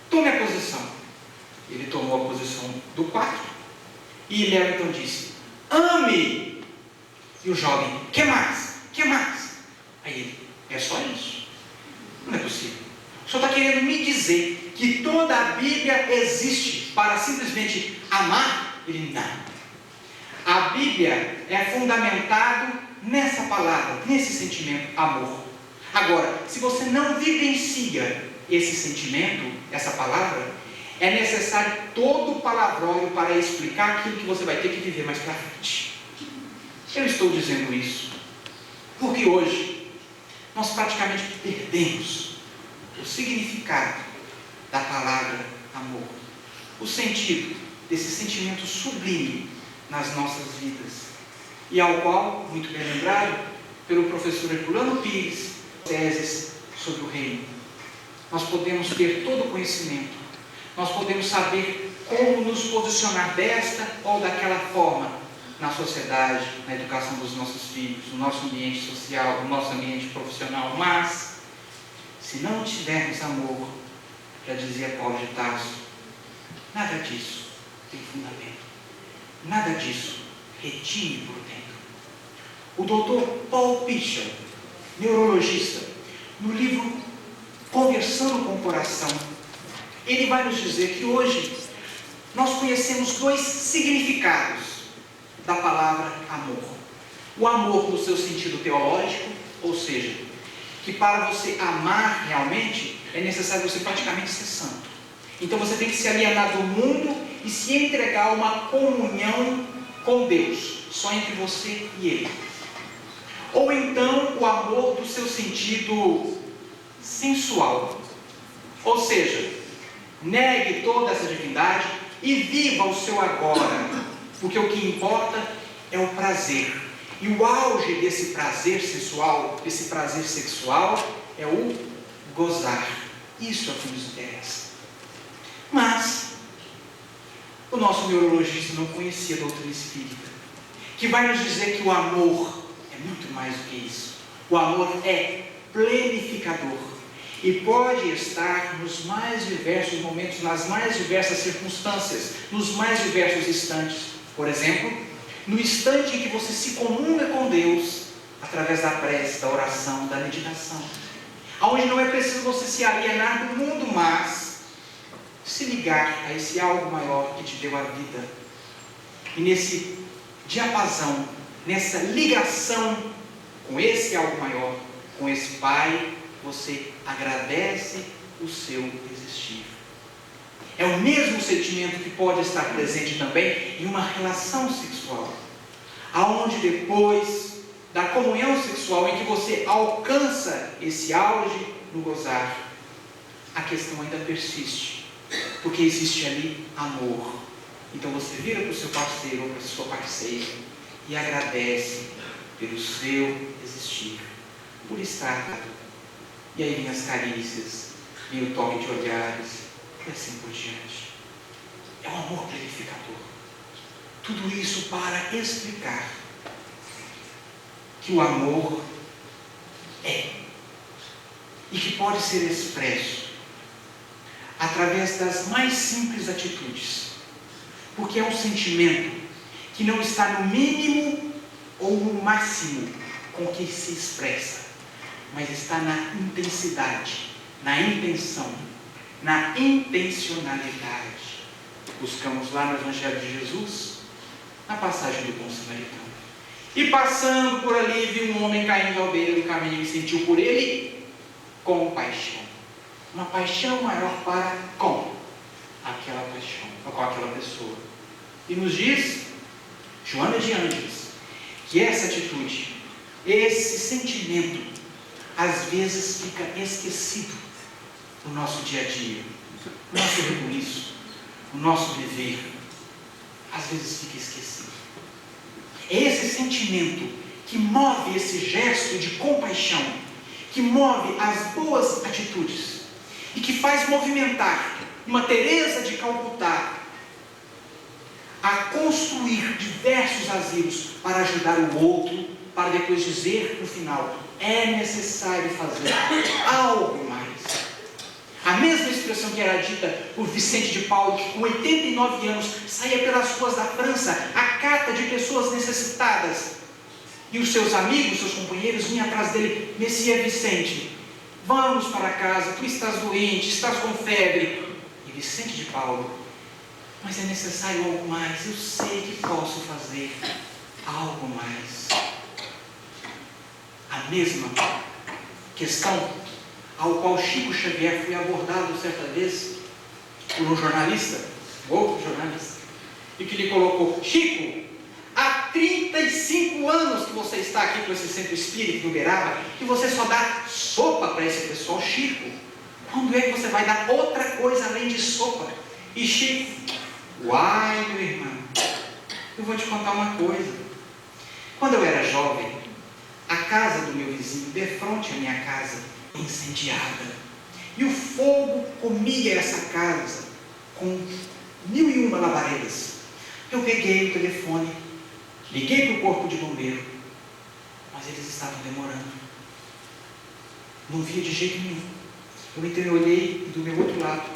[SPEAKER 4] Tome a posição. Ele tomou a posição do 4. E Hilel então disse: ame. E o jovem: que mais? Que mais? Aí ele: é só isso? Não é possível. O senhor está querendo me dizer que toda a Bíblia existe para simplesmente amar? Ele: não. A Bíblia é fundamentado nessa palavra, nesse sentimento, amor. Agora, se você não vivencia esse sentimento, essa palavra, é necessário todo o palavrão para explicar aquilo que você vai ter que viver mais para frente. Eu estou dizendo isso porque hoje nós praticamente perdemos o significado da palavra amor, o sentido desse sentimento sublime nas nossas vidas, e ao qual, muito bem lembrado pelo professor Herculano Pires, teses sobre o reino, nós podemos ter todo o conhecimento, nós podemos saber como nos posicionar desta ou daquela forma na sociedade, na educação dos nossos filhos, no nosso ambiente social, no nosso ambiente profissional, mas se não tivermos amor, já dizia Paulo de Tarso, nada disso tem fundamento, nada disso retine por dentro. O Dr. Paul Pichel, neurologista, no livro Conversando com o Coração, ele vai nos dizer que hoje nós conhecemos 2 significados da palavra amor. O amor no seu sentido teológico, ou seja, que para você amar realmente é necessário você praticamente ser santo. Então você tem que se alienar do mundo e se entregar a uma comunhão com Deus, só entre você e Ele. Ou então o amor do seu sentido sensual, ou seja, negue toda essa divindade e viva o seu agora, porque o que importa é o prazer. E o auge desse prazer sensual, desse prazer sexual, é o gozar. Isso é o que nos interessa. Mas o nosso neurologista não conhecia a doutrina espírita, que vai nos dizer que o amor é muito mais do que isso. O amor é plenificador e pode estar nos mais diversos momentos, nas mais diversas circunstâncias, nos mais diversos instantes. Por exemplo, no instante em que você se comunga com Deus, através da prece, da oração, da meditação, onde não é preciso você se alienar do mundo, mas se ligar a esse algo maior que te deu a vida. E nesse diapasão, nessa ligação com esse algo maior, com esse Pai, você agradece o seu existir. É o mesmo sentimento que pode estar presente também em uma relação sexual, aonde depois da comunhão sexual, em que você alcança esse auge no gozar, a questão ainda persiste, porque existe ali amor. Então você vira para o seu parceiro ou para a sua parceira e agradece pelo seu existir, por estar. E aí vem as carícias, vem o toque de olhares, e assim por diante. É um amor planificador. Tudo isso para explicar que o amor é, e que pode ser expresso através das mais simples atitudes, porque é um sentimento que não está no mínimo ou no máximo com que se expressa, mas está na intensidade, na intenção, na intencionalidade. Buscamos lá no Evangelho de Jesus, na passagem do bom samaritano. E passando por ali, viu um homem caindo à beira do caminho e sentiu por ele compaixão. Uma paixão maior para com aquela paixão, com aquela pessoa. E nos diz, Joana de Ângeles, que essa atitude, esse sentimento, às vezes fica esquecido no nosso dia a dia, no nosso rebuliço, no nosso viver. Às vezes fica esquecido. É esse sentimento que move esse gesto de compaixão, que move as boas atitudes e que faz movimentar uma Teresa de Calcutá a construir diversos asilos para ajudar o outro, para depois dizer no final: é necessário fazer algo mais. A mesma expressão que era dita por Vicente de Paulo, que com 89 anos saía pelas ruas da França à cata de pessoas necessitadas. E os seus amigos, seus companheiros vinham atrás dele: Messia Vicente, vamos para casa, tu estás doente, estás com febre. E Vicente de Paulo: mas é necessário algo mais, eu sei que posso fazer algo mais. A mesma questão ao qual Chico Xavier foi abordado certa vez por um jornalista, outro jornalista, e que lhe colocou: Chico, há 35 anos que você está aqui com esse centro espírita em Uberaba e você só dá sopa para esse pessoal. Chico, quando é que você vai dar outra coisa além de sopa? E Chico: uai, meu irmão, eu vou te contar uma coisa. Quando eu era jovem, a casa do meu vizinho, defronte à minha casa, incendiada, e o fogo comia essa casa com 1001 labaredas. Eu peguei o telefone, liguei para o corpo de bombeiro, mas eles estavam demorando, não via de jeito nenhum. Eu então olhei e do meu outro lado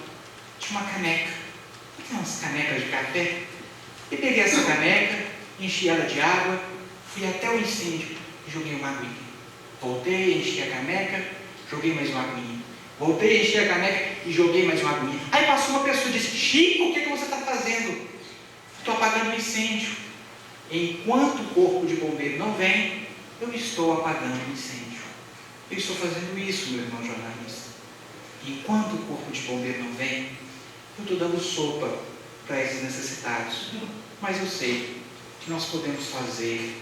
[SPEAKER 4] tinha uma caneca, tem umas canecas de café, e peguei essa caneca, enchi ela de água, fui até o incêndio e joguei uma aguinha. Voltei, enchi a caneca, joguei mais uma aguinha. Voltei, enchi a caneca e joguei mais uma aguinha. Aí passou uma pessoa e disse: Chico, o que você está fazendo? Estou apagando o incêndio. Enquanto o corpo de bombeiro não vem, eu estou apagando o incêndio. Eu estou fazendo isso, meu irmão jornalista. Enquanto o corpo de bombeiro não vem, eu estou dando sopa para esses necessitados. Mas eu sei que nós podemos fazer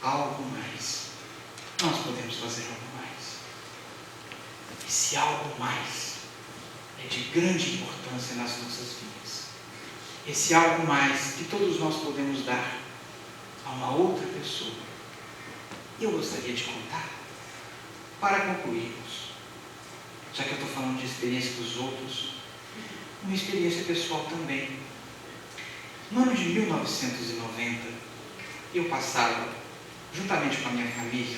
[SPEAKER 4] algo mais. Nós podemos fazer algo mais. Esse algo mais é de grande importância nas nossas vidas. Esse algo mais que todos nós podemos dar a uma outra pessoa. Eu gostaria de contar, para concluirmos, já que eu estou falando de experiência dos outros, uma experiência pessoal também. No ano de 1990, eu passava, juntamente com a minha família,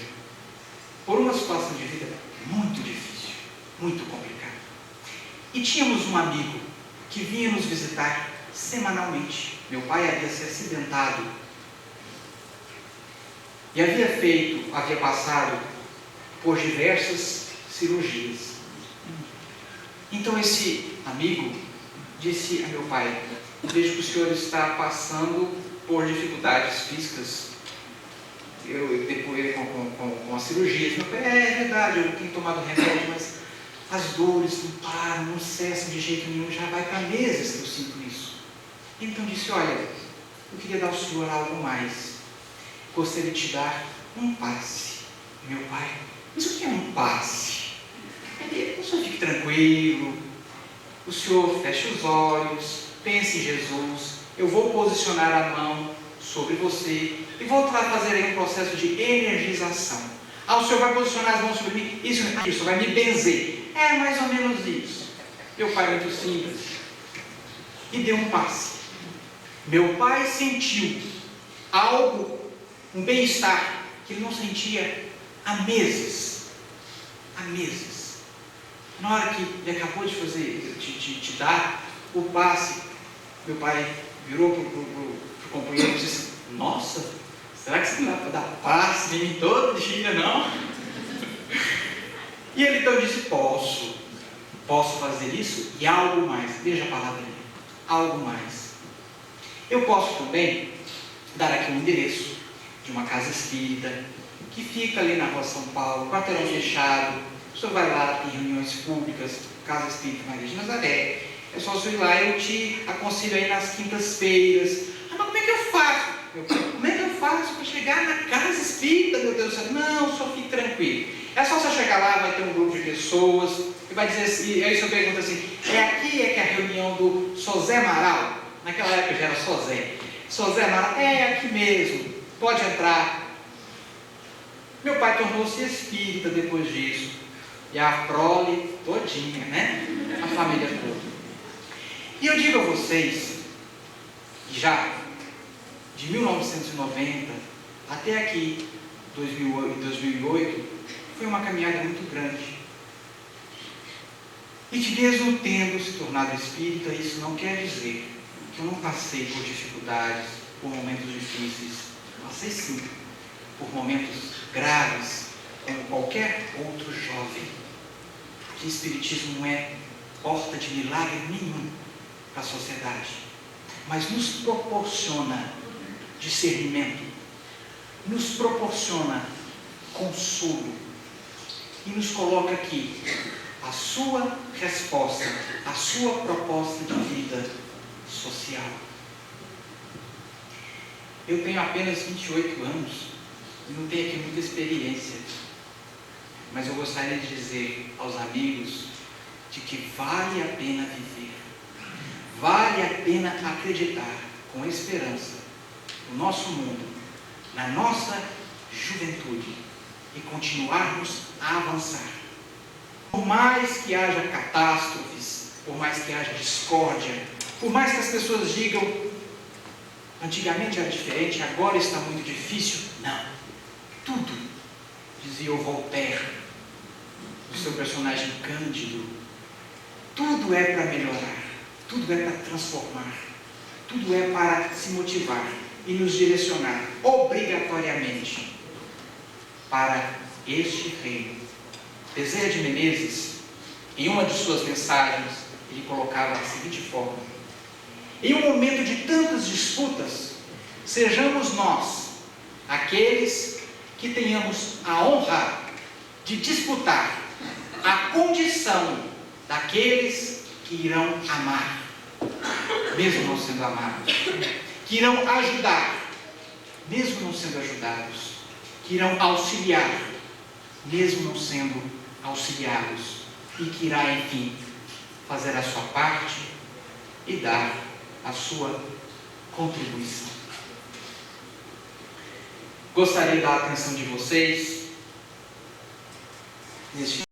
[SPEAKER 4] por uma situação de vida muito difícil, muito complicada. E tínhamos um amigo que vinha nos visitar semanalmente. Meu pai havia se acidentado e havia passado por diversas cirurgias. Então esse amigo disse a meu pai: vejo que o senhor está passando por dificuldades físicas. Depois com as cirurgias. Meu pai: é verdade, eu tenho tomado remédio, mas as dores não param, não cessam de jeito nenhum, já vai para meses que eu sinto isso. Então disse: olha, eu queria dar ao senhor algo mais. Gostaria de te dar um passe. Meu pai: mas o que é um passe? O senhor fique tranquilo, o senhor feche os olhos, pense em Jesus, eu vou posicionar a mão sobre você e vou fazer aí um processo de energização. O senhor vai posicionar as mãos sobre mim, isso vai me benzer. É mais ou menos isso. Meu pai é muito simples e deu um passe. Meu pai sentiu algo, um bem-estar que ele não sentia há meses. Há meses. Na hora que ele acabou de fazer, de dar o passe, meu pai virou para o companheiro e disse: nossa, será que você não dá para dar passe em mim todo dia, não? E ele então disse: posso fazer isso e algo mais. Veja a palavra ali, algo mais. Eu posso também dar aqui um endereço de uma casa espírita que fica ali na rua São Paulo, quarteirão fechado. O senhor vai lá, tem reuniões públicas, Casa Espírita Maria de Nazaré. É só o senhor ir lá, eu te aconselho aí nas quintas-feiras. Ah, mas como é que eu faço? Como é que eu faço para chegar na Casa Espírita, meu Deus do céu? Não, só fique tranquilo. É só você chegar lá, vai ter um grupo de pessoas, e vai dizer assim, aí o senhor pergunta assim: é aqui é que é a reunião do Sozé Amaral? Naquela época já era Sozé. Sozé Amaral, é aqui mesmo, pode entrar. Meu pai tornou-se espírita depois disso. E a prole todinha, né? A família toda. E eu digo a vocês, já de 1990 até aqui, 2008, foi uma caminhada muito grande. E mesmo tendo se tornado espírita, isso não quer dizer que eu não passei por dificuldades, por momentos difíceis. Passei sim, por momentos graves, como qualquer outro jovem. Que espiritismo não é porta de milagre nenhum para a sociedade, mas nos proporciona discernimento, nos proporciona consolo e nos coloca aqui a sua resposta, a sua proposta de vida social. Eu tenho apenas 28 anos e não tenho aqui muita experiência, mas eu gostaria de dizer aos amigos de que vale a pena viver, vale a pena acreditar com esperança no nosso mundo, na nossa juventude e continuarmos a avançar. Por mais que haja catástrofes, por mais que haja discórdia, por mais que as pessoas digam: antigamente era diferente, agora está muito difícil. Não, tudo, dizia o Voltaire, o seu personagem Cândido, tudo é para melhorar, tudo é para transformar, tudo é para se motivar e nos direcionar obrigatoriamente para este reino. Bezerra de Menezes, em uma de suas mensagens, ele colocava da seguinte forma: em um momento de tantas disputas, sejamos nós aqueles que tenhamos a honra de disputar a condição daqueles que irão amar, mesmo não sendo amados, que irão ajudar, mesmo não sendo ajudados, que irão auxiliar, mesmo não sendo auxiliados, e que irá, enfim, fazer a sua parte e dar a sua contribuição. Gostaria da atenção de vocês neste